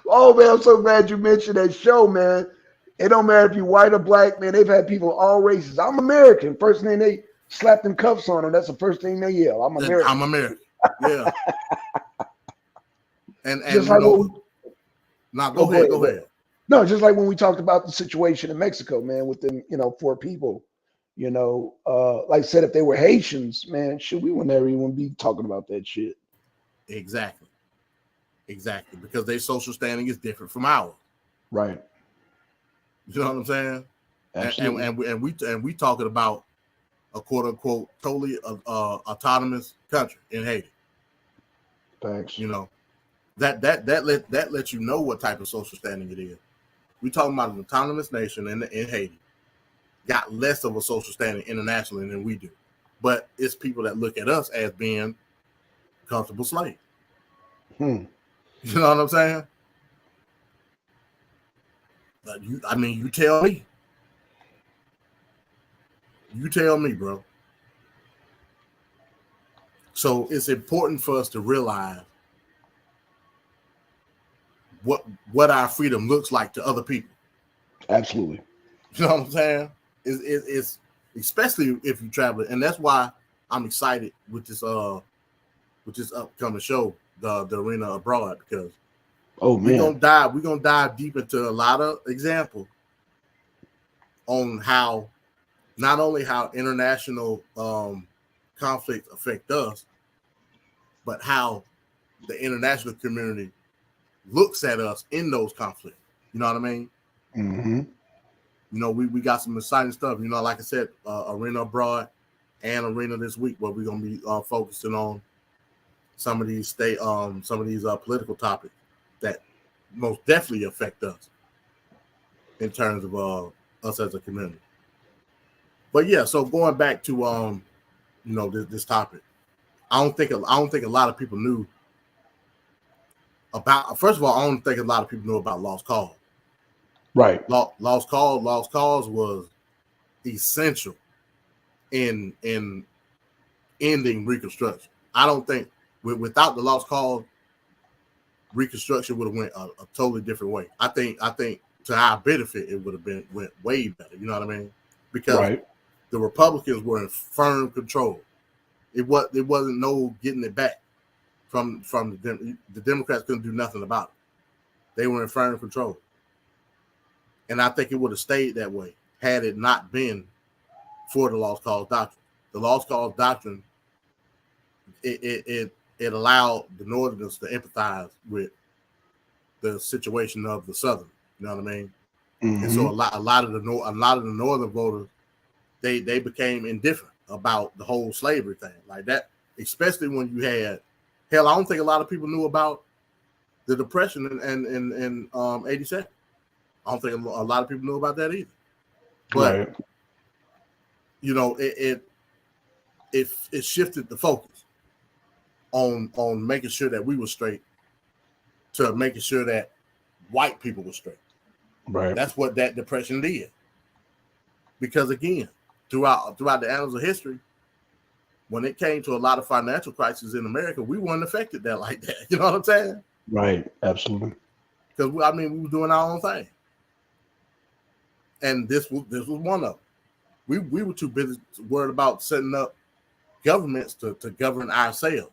Oh man, I'm so glad you mentioned that show, man. It don't matter if you're white or black, man. They've had people of all races. I'm American. First thing they slap them cuffs on them, that's the first thing they yell. I'm American. I'm American. Yeah. And Just like go ahead. No, just like when we talked about the situation in Mexico, man, with them, 4 people, like I said, if they were Haitians, man, we would never even be talking about that shit. Exactly. Because their social standing is different from ours. Right. You know what I'm saying? Absolutely. And we talking about a quote unquote totally autonomous country in Haiti. Thanks. That lets you know what type of social standing it is. We talking about an autonomous nation in Haiti, got less of a social standing internationally than we do, but it's people that look at us as being comfortable slaves. You know what I'm saying? You tell me. You tell me, bro. So it's important for us to realize what our freedom looks like to other people. Absolutely. You know what I'm saying? It's especially if you travel, and that's why I'm excited with this upcoming show, the Arena Abroad, because we're gonna dive deep into a lot of examples on how not only how international conflicts affect us, but how the international community looks at us in those conflicts. You know what I mean? Mm-hmm. We got some exciting stuff. Like I said, Arena Abroad and Arena this week, where we're gonna be focusing on some of these political topics that most definitely affect us in terms of us as a community. But yeah, so going back to this topic, I don't think a lot of people knew about. First of all, I don't think a lot of people knew about Lost Cause. Right. Lost Cause was essential in ending Reconstruction. I don't think without the Lost Cause, Reconstruction would have went a totally different way. I think to our benefit, it would have went way better. You know what I mean? Because the Republicans were in firm control. It wasn't no getting it back from the Democrats. Couldn't do nothing about it. They were in firm control. And I think it would have stayed that way had it not been for the Lost Cause Doctrine. The Lost Cause Doctrine, it allowed the Northerners to empathize with the situation of the Southern. You know what I mean? Mm-hmm. And so a lot of the Northern voters, they became indifferent about the whole slavery thing like that. Especially when you had, hell, I don't think a lot of people knew about the Depression in 87. I don't think a lot of people knew about that either. But it shifted the focus on making sure that we were straight to making sure that white people were straight. Right. That's what that Depression did. Because again, throughout the annals of history, when it came to a lot of financial crises in America, we weren't affected like that. You know what I'm saying? Right. Absolutely. Because we were doing our own thing. And this was one of them. We were too busy worried about setting up governments to govern ourselves.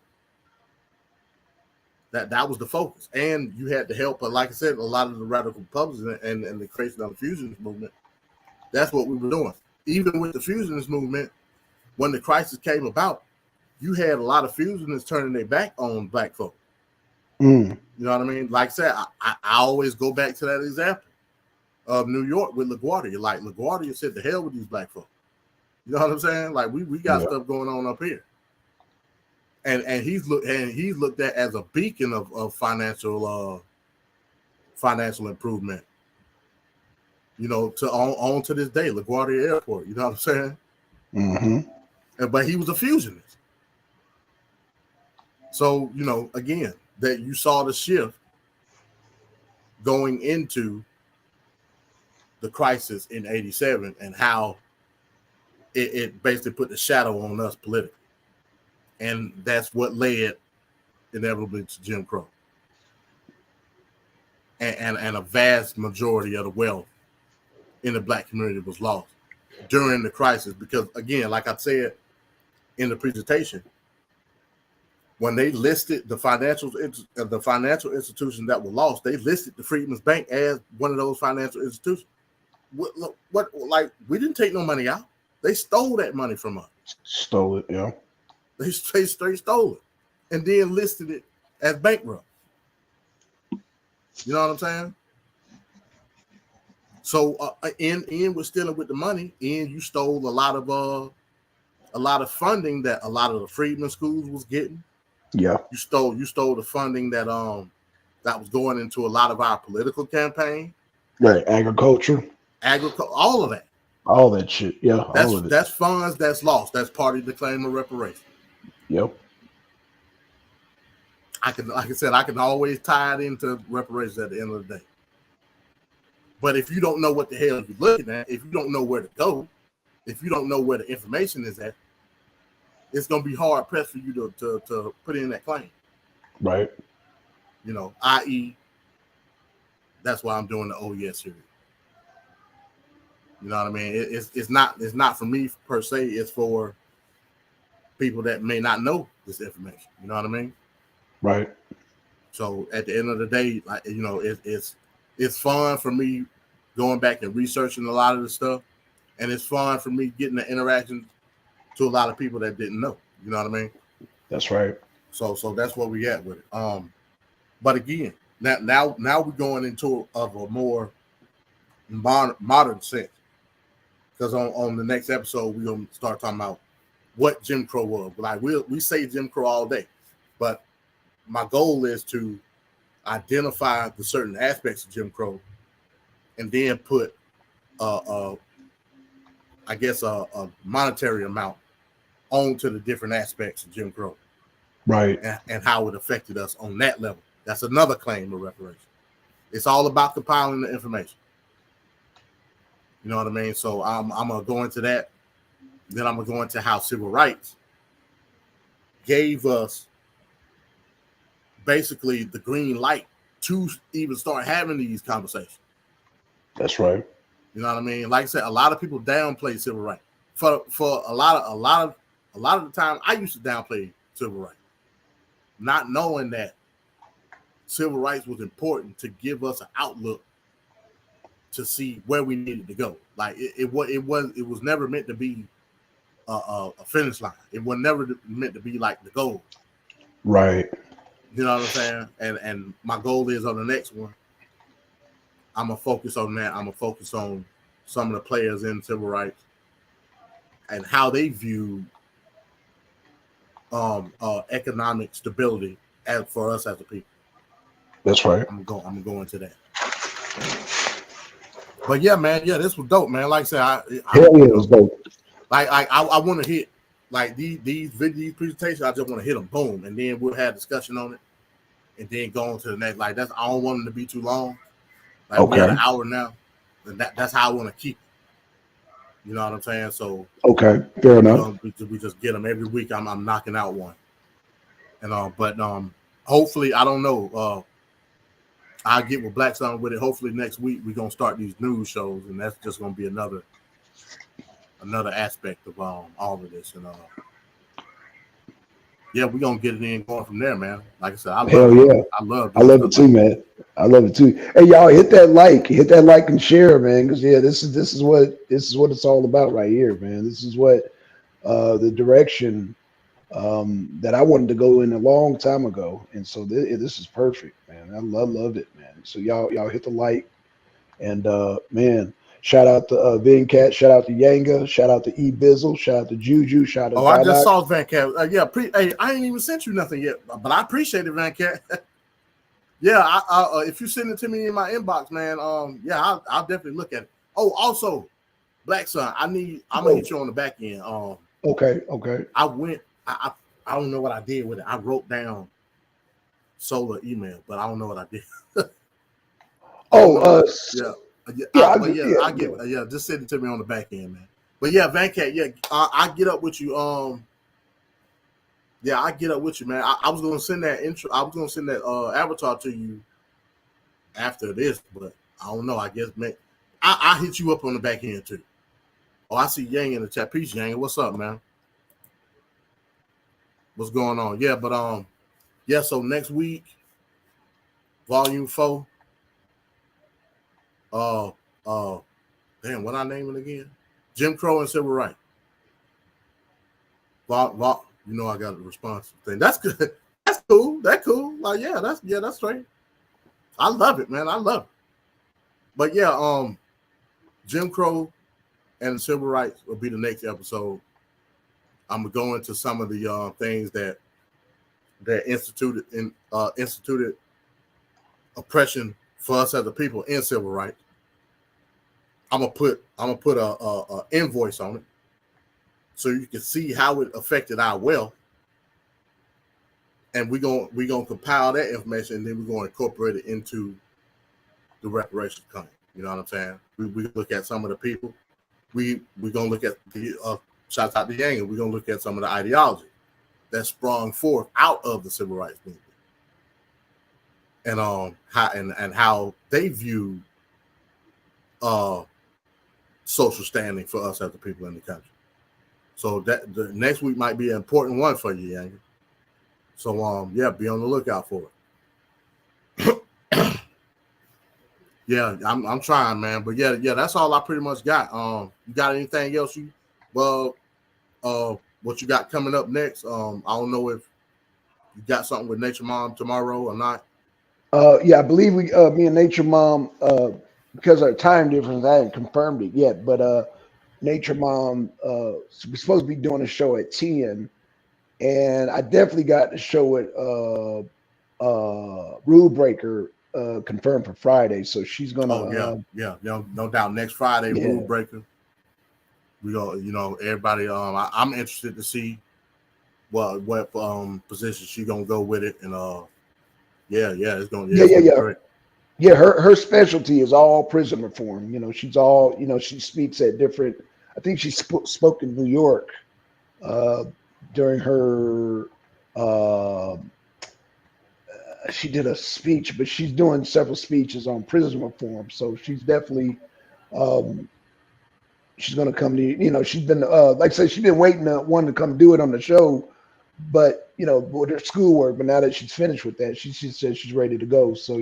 That was the focus. And you had to help, but like I said, a lot of the radical Republicans and the creation of the fusionist movement, that's what we were doing. Even with the fusionist movement, when the crisis came about, you had a lot of fusionists turning their back on black folk. You know what I mean? Like I said, I always go back to that example of New York with LaGuardia. Like LaGuardia said, "The hell with these black folk. You know what I'm saying? Like we got stuff going on up here. And he's looked at as a beacon of financial improvement. You know, to on to this day, LaGuardia Airport. You know what I'm saying? Mm-hmm. But he was a fusionist. So, you know, again, that you saw the shift going into the crisis in 87 and how it basically put the shadow on us politically. And that's what led inevitably to Jim Crow. And a vast majority of the wealth in the black community was lost during the crisis. Because, again, like I said in the presentation, when they listed the financial institutions that were lost, they listed the Freedmen's Bank as one of those financial institutions. What like, we didn't take no money out. They stole that money from us. Stole it, yeah. They straight stole it and then listed it as bankrupt. You know what I'm saying? So Ian was stealing with the money. Ian, you stole a lot of funding that a lot of the Freedmen schools was getting. Yeah. You stole the funding that was going into a lot of our political campaign. Right. Agriculture, all of that. All that shit. Yeah. All of it. That's funds that's lost. That's part of the claim of reparation. Yep. Like I said, I can always tie it into reparations at the end of the day. But if you don't know what the hell you're looking at, if you don't know where to go, if you don't know where the information is at, it's going to be hard pressed for you to put in that claim. Right. You know, i.e., that's why I'm doing the OES series. You know what I mean? It's not for me per se. It's for people that may not know this information. You know what I mean? Right. So at the end of the day, like, you know, it's fun for me going back and researching a lot of the stuff, and it's fun for me getting the interaction to a lot of people that didn't know. You know what I mean? That's right. So that's where we at with it. But again, now we're going into a more modern sense, because on the next episode we're gonna start talking about what Jim Crow was. Like we say Jim Crow all day, but my goal is to identify the certain aspects of Jim Crow, and then put a monetary amount onto the different aspects of Jim Crow, right, and how it affected us on that level. That's another claim of reparation. It's all about compiling the information. You know what I mean? So I'm gonna go into that. Then I'm gonna go into how civil rights gave us basically the green light to even start having these conversations. That's right. You know what I mean? Like I said, a lot of people downplay civil rights. For a lot of the time, I used to downplay civil rights, not knowing that civil rights was important to give us an outlook to see where we needed to go. Like it was never meant to be a finish line. It was never meant to be like the goal. Right. You know what I'm saying? And my goal is on the next one, I'm gonna focus on that. I'm gonna focus on some of the players in civil rights and how they view economic stability for us as a people. That's right. I'm gonna go into that. But yeah, man, this was dope, man. Like I said, it was dope. Like I want to hit like these presentations. I just want to hit them, boom, and then we'll have discussion on it, and then go on to the next. Like I don't want them to be too long. Like okay. We're at an hour now, and that's how I want to keep it. You know what I'm saying? So okay, fair enough. We just get them every week. I'm knocking out one, and but hopefully I don't know. I'll get with Black Sun with it. Hopefully next week we're gonna start these news shows, and that's just gonna be another aspect of all of this. And yeah, we're gonna get it in going from there, man. Like I said, I love it too, man. I love it too. Hey, y'all, hit that like and share, man. Because this is what it's all about right here, man. This is what the direction that I wanted to go in a long time ago, and so this is perfect, man. I love it, man. So y'all hit the like, and man, Shout out to Vincat. Shout out to Yanga. Shout out to E Bizzle. Shout out to Juju. Shout out to I just Zadok. saw Van Cat. Hey, I ain't even sent you nothing yet, but I appreciate it, Van Cat. Yeah, if you send it to me in my inbox, man, I'll definitely look at it. Oh, also, Black Son, I'm gonna hit you on the back end. Okay. I don't know what I did with it. I wrote down solar email, but I don't know what I did. Just send it to me on the back end, man. But yeah, Van Cat, I get up with you. I get up with you, man. I was gonna send that intro. I was gonna send that avatar to you after this, but I don't know. I guess, man, I hit you up on the back end too. Oh, I see Yang in the chat. Peace, Yang. What's up, man? What's going on? Yeah, but so next week, volume 4. Damn, what I name it again? Jim Crow and Civil Rights. You know I got a response thing. That's good. That's cool. That's cool. Like, that's straight. I love it, man. I love it. But yeah, Jim Crow and Civil Rights will be the next episode. I'm gonna go into some of the things that instituted oppression for us as a people in civil rights. I'm gonna put a invoice on it, so you can see how it affected our wealth, and we're gonna compile that information, and then we're gonna incorporate it into the reparations claim. You know what I'm saying? We look at some of the people. We're gonna look at the shouts out to Yang, and we're gonna look at some of the ideology that sprung forth out of the civil rights movement, and how they view social standing for us as the people in the country. So that the next week might be an important one for you, Yang. So be on the lookout for it. Yeah, I'm trying, man. But yeah, that's all I pretty much got. You got anything else what you got coming up next? I don't know if you got something with Nature Mom tomorrow or not. I believe me and Nature Mom, because of our time difference, I haven't confirmed it yet, but Nature Mom, we're supposed to be doing a show at 10, and I definitely got the show at Rule Breaker confirmed for Friday, so she's gonna. No doubt. Next Friday, Rule Breaker. We go, everybody. I'm interested to see what position she's gonna go with it, and it's gonna be great. Yeah, her specialty is all prison reform. She's all, she speaks at different. I think she spoke in New York during her. She did a speech, but she's doing several speeches on prison reform. So she's definitely. She's going to come to, she's been, like I said, she's been waiting to want to come do it on the show, but, with her schoolwork. But now that she's finished with that, she said she's ready to go. So,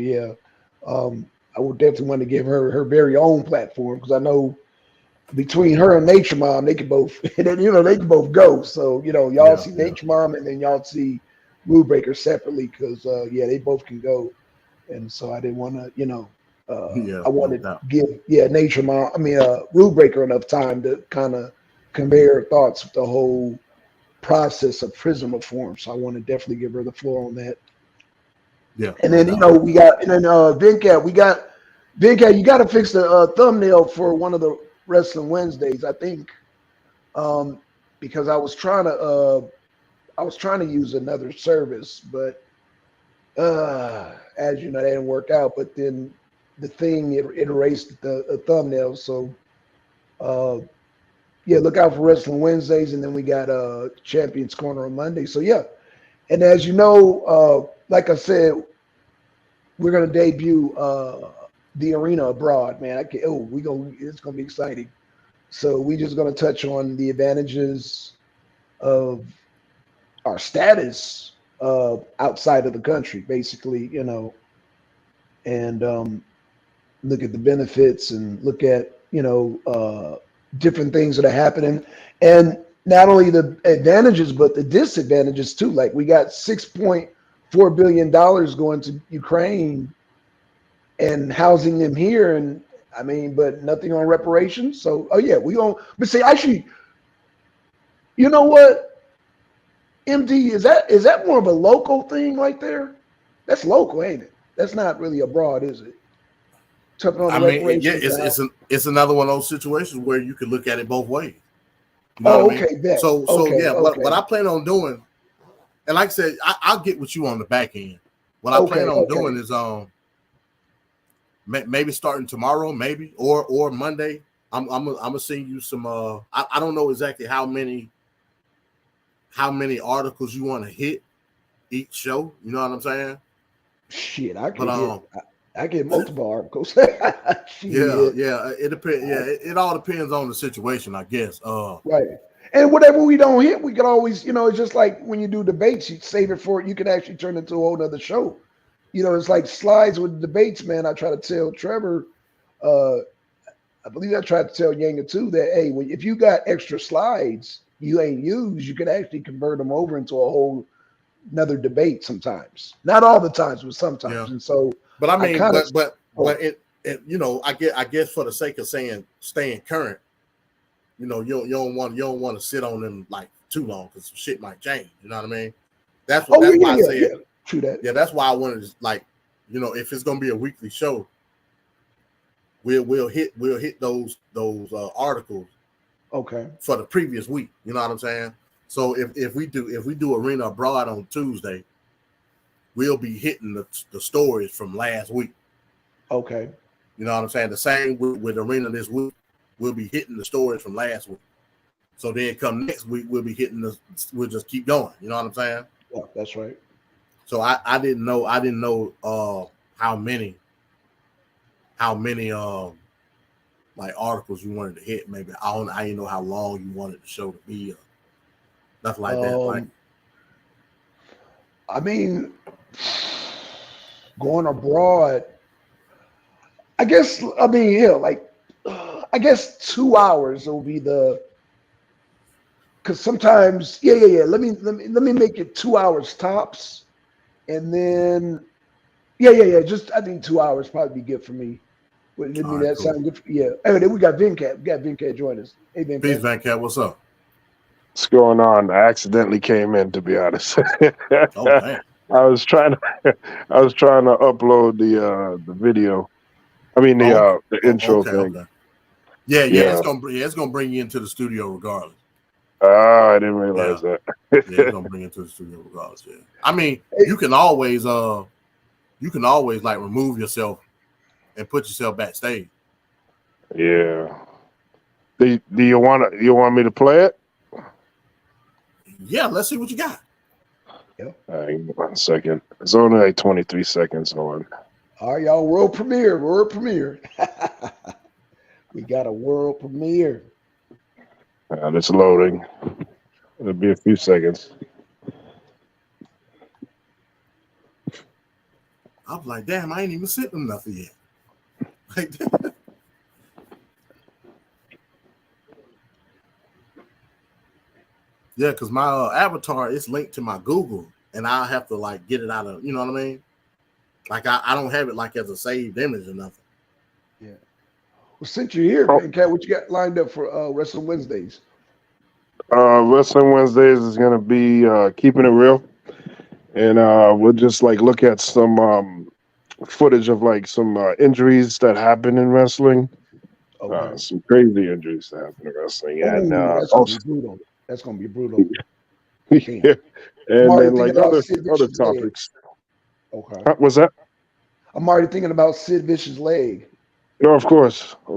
I would definitely want to give her very own platform, because I know between her and Nature Mom, they can both, they can both go. So, y'all see Nature Mom, and then y'all see Rule Breaker separately, because, they both can go. And so I didn't want to, I wanted to give Nature Mom, Rule Breaker enough time to kind of convey her thoughts with the whole process of prison reform. So I want to definitely give her the floor on that. Yeah. And then we got, and then Vincat, you got to fix the thumbnail for one of the Wrestling Wednesdays, I think, because I was trying to use another service, but as you know, that didn't work out. But then the thing, it erased the thumbnail. So look out for Wrestling Wednesdays, and then we got Champions Corner on Monday. So and as you know, like I said, we're gonna debut the Arena Abroad, man. It's gonna be exciting. So we just gonna touch on the advantages of our status outside of the country, basically, and look at the benefits and look at, different things that are happening, and not only the advantages, but the disadvantages too. Like, we got $6.4 billion going to Ukraine and housing them here. And I mean, but nothing on reparations. So, oh yeah, we going. But see, actually, you know what, MD, is that more of a local thing right there? That's local, ain't it? That's not really abroad, is it? Touching on the I mean, yeah, reparations. it's another one of those situations where you can look at it both ways. You know Oh, what I mean? okay, bet. So Okay, yeah, okay, what I plan on doing, and like I said, I'll get with you on the back end. What I plan okay, on okay. doing is maybe starting tomorrow, maybe or Monday. I'm gonna send you some. I don't know exactly how many articles you want to hit each show. You know what I'm saying? Shit, I But could get. I get multiple articles. yeah, Shit. it depends. Yeah, it all depends on the situation, I guess. Right. And whatever we don't hit, we can always, it's just like when you do debates, you save it for it. You can actually turn it into a whole nother show. It's like slides with debates, man. I try to tell Trevor, I believe I tried to tell Yanga too that, hey, if you got extra slides you ain't used, you can actually convert them over into a whole another debate sometimes. Not all the times, but sometimes. Yeah. And so, but I mean, kind of, but it I guess for the sake of saying staying current, you don't want to sit on them like too long because shit might change. You know what I mean? That's why I said. Yeah. True that. Yeah, that's why I wanted to, like, if it's gonna be a weekly show, we'll hit those articles. Okay. For the previous week, you know what I'm saying? So if we do Arena Abroad on Tuesday, we'll be hitting the stories from last week. Okay. You know what I'm saying? The same with Arena this week, we'll be hitting the stories from last week. So then come next week, we'll be hitting we'll just keep going. You know what I'm saying? Yeah, that's right. So I didn't know how many like articles you wanted to hit. Maybe I didn't know how long you wanted the show to be, or nothing like that. Like, I mean, going abroad, I guess. I mean, yeah, like I guess 2 hours will be because sometimes, yeah. Let me make it 2 hours tops, and then yeah. Just I think 2 hours probably be good for me. I mean, right, that cool. sounds good. Yeah. Hey, then we got Venkat. We got Venkat join us. Hey, Venkat. Peace, Venkat. What's up? What's going on? I accidentally came in, to be honest. Oh, man. I was trying to upload the video. I mean the intro thing. Okay. Yeah. It's gonna bring you into the studio regardless. I didn't realize that. Yeah, it's gonna bring you into the studio regardless. Yeah. I mean, you can always like remove yourself and put yourself backstage. Yeah. Do you want me to play it? Yeah, let's see what you got. Yeah. All right, 1 second. It's only like 23 seconds on. All right, y'all. World premiere. We got a world premiere. It's loading. It'll be a few seconds. I'm like, damn, I ain't even sitting nothing yet. Like that. Yeah, because my avatar is linked to my Google, and I'll have to like get it out of, you know what I mean? Like I don't have it like as a saved image or nothing. Yeah. Well, since you're here, Venkat, what you got lined up for Wrestling Wednesdays? Wrestling Wednesdays is gonna be keeping it real, and we'll just like look at some footage of like some injuries that happen in wrestling. Okay. Some crazy injuries that happen in wrestling, and that's gonna be brutal. That's gonna be brutal. Yeah. And then like other topics. Okay. What's that? I'm already thinking about Sid Vicious' leg. No, of course. I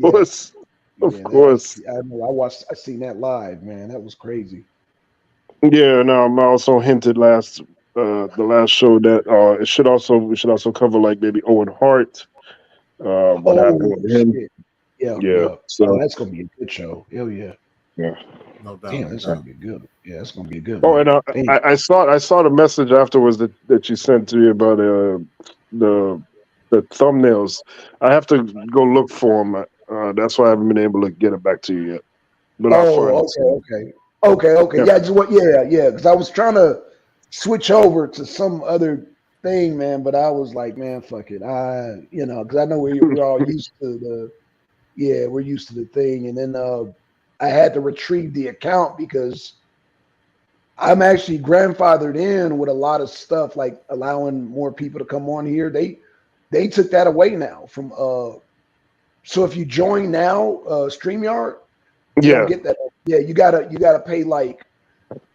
know. I seen that live, man. That was crazy. Yeah, no, I also hinted the last show that we should also cover like maybe Owen Hart. What happened with him? Shit. Yeah. So that's gonna be a good show. Hell yeah. Yeah. No doubt. Damn, that's gonna be good. Yeah, that's gonna be a good. Oh, and I saw the message afterwards that you sent to me about the thumbnails. I have to go look for them. That's why I haven't been able to get it back to you yet. But okay. Yeah, because I was trying to switch over to some other thing, man. But I was like, man, fuck it. Because I know we're all used to we're used to the thing. And then I had to retrieve the account because I'm actually grandfathered in with a lot of stuff, like allowing more people to come on here. They took that away now from so if you join now, StreamYard, you don't Yeah. get that. Yeah, you gotta pay like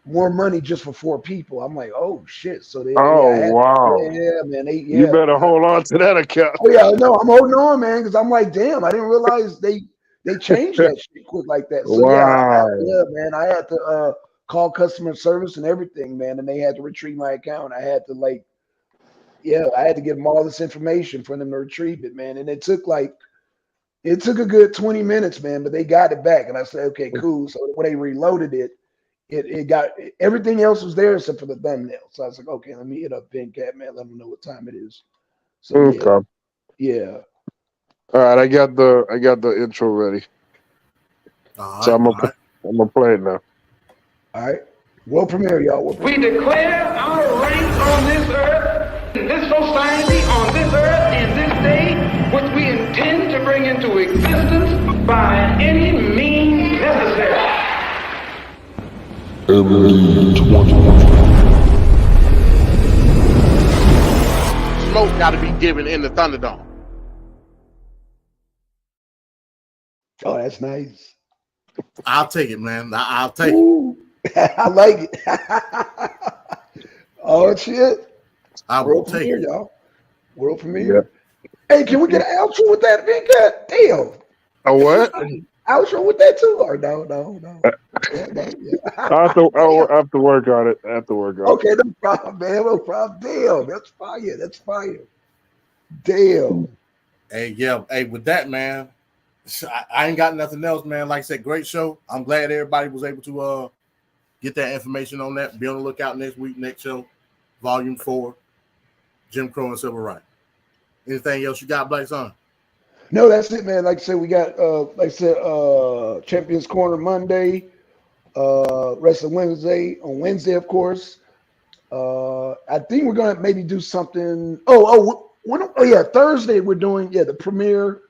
more money just for 4 people. I'm like, oh shit. So Oh I had wow. man, You better hold on to that account. Oh yeah, no, I'm holding on, man, because I'm like, damn, I didn't realize they changed that shit quick like that. So Wow. man, I had to call customer service and everything, man, and they had to retrieve my account. I had to I had to give them all this information for them to retrieve it, man, and it took a good 20 minutes, man, but they got it back, and I said, okay, cool. So when they reloaded it, it got everything else was there except for the thumbnail. So I was like, okay, let me hit up VinCat, man, let them know what time it is. So Okay. yeah. All right, I got the intro ready. All So right, I'm all gonna right. I'm gonna play it now. All right. World premiere, y'all. World We premiere. declare our rights on this earth, in this society, on this earth, in this day, which we intend to bring into existence by any means necessary. Smoke got to be given in the Thunderdome. Oh, that's nice. I'll take it, man. I'll take it. Ooh, I like it. Oh shit. I will World take premiere, it. y'all. World Yeah. premiere. Hey, can we get an outro with that, VinCat? Damn. A what? Outro with that too? Or no. Yeah, no, I have to work on it. I have to work on Okay, no problem, man. No problem. Damn, that's fire. That's fire. Damn. Hey, yeah. Hey, with that, man, I ain't got nothing else, man. Like I said, great show. I'm glad everybody was able to get that information on that. Be on the lookout next week, next show, Volume 4, Jim Crow and Civil Rights. Anything else you got, Black Son? No, that's it, man. Like I said, we got Champions Corner Monday, Wrestling Wednesday on Wednesday, of course. I think we're gonna maybe do something. Thursday we're doing the premiere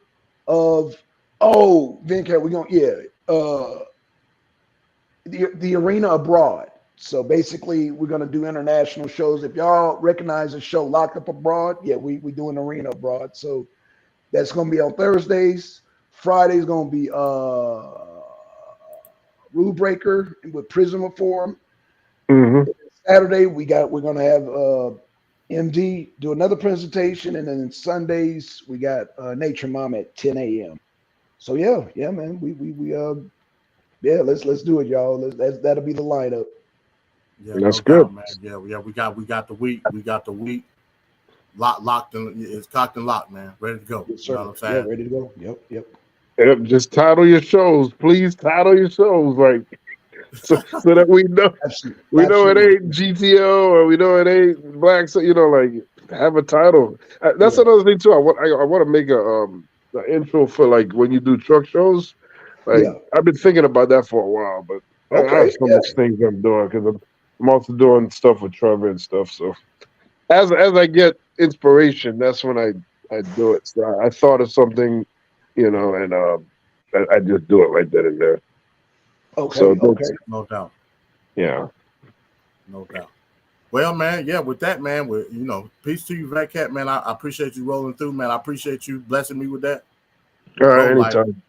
of VinCat. We're gonna the Arena Abroad. So basically, we're gonna do international shows. If y'all recognize the show Locked Up Abroad, we do an Arena Abroad. So that's gonna be on Thursdays. Friday's gonna be Rule Breaker with Prison Reform. it. Saturday we're gonna have MD do another presentation, and then Sundays we got Nature Mom at 10 a.m. So yeah, man, let's do it, y'all. That'll be the lineup. Yeah, That's no good. doubt, man. Yeah, we got the week. We got the week locked and it's cocked and locked, man. Ready to go. Yes, You know sir. what I'm saying? Yeah, ready to go. Yep. Yep, just title your shows, please. Title your shows so that we know Absolutely. it Absolutely. ain't GTO or we know it ain't Black. So have a title. That's Yeah. another thing too. I want to make an intro for like when you do truck shows. Like Yeah. I've been thinking about that for a while, but I have Okay. so much things I'm doing because I'm also doing stuff with Trevor and stuff. So as I get inspiration, that's when I do it. So I thought of something, and I just do it right then and there. So Okay. No doubt. yeah. No doubt. Well, man, yeah, with that, man, peace to you, VinCat, man. I appreciate you rolling through, man. I appreciate you blessing me with that. All right, Bro, like, anytime.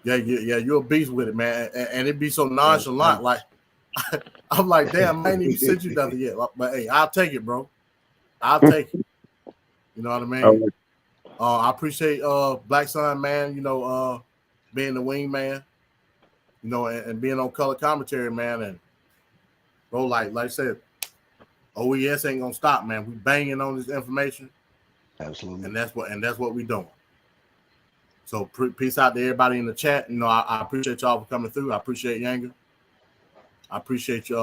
yeah, you're a beast with it, man. And it be so nonchalant. Like, I'm like, damn, I ain't even sent you nothing yet. But hey, I'll take it, bro. I'll take it. You know what I mean? I appreciate Black Sun, man, being the wingman, and being on color commentary, man. And bro, like I said, OES ain't gonna stop, man. We banging on this information. Absolutely. And that's what we doing. So peace out to everybody in the chat. I appreciate y'all for coming through. I appreciate Yanga. I appreciate you,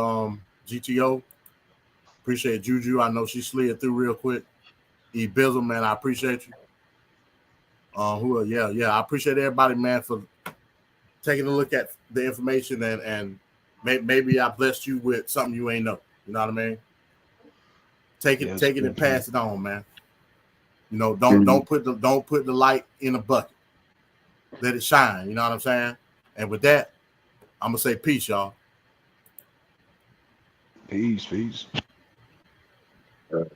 GTO. Appreciate Juju. I know she slid through real quick. E Bizzle, man, I appreciate you. I appreciate everybody, man, for taking a look at the information and maybe I blessed you with something you ain't know. You know what I mean? take it, Yes, take it and definitely. pass it on, man. You know, don't put the light in a bucket. Let it shine. You know what I'm saying? And with that, I'm gonna say peace, y'all. Peace. All right.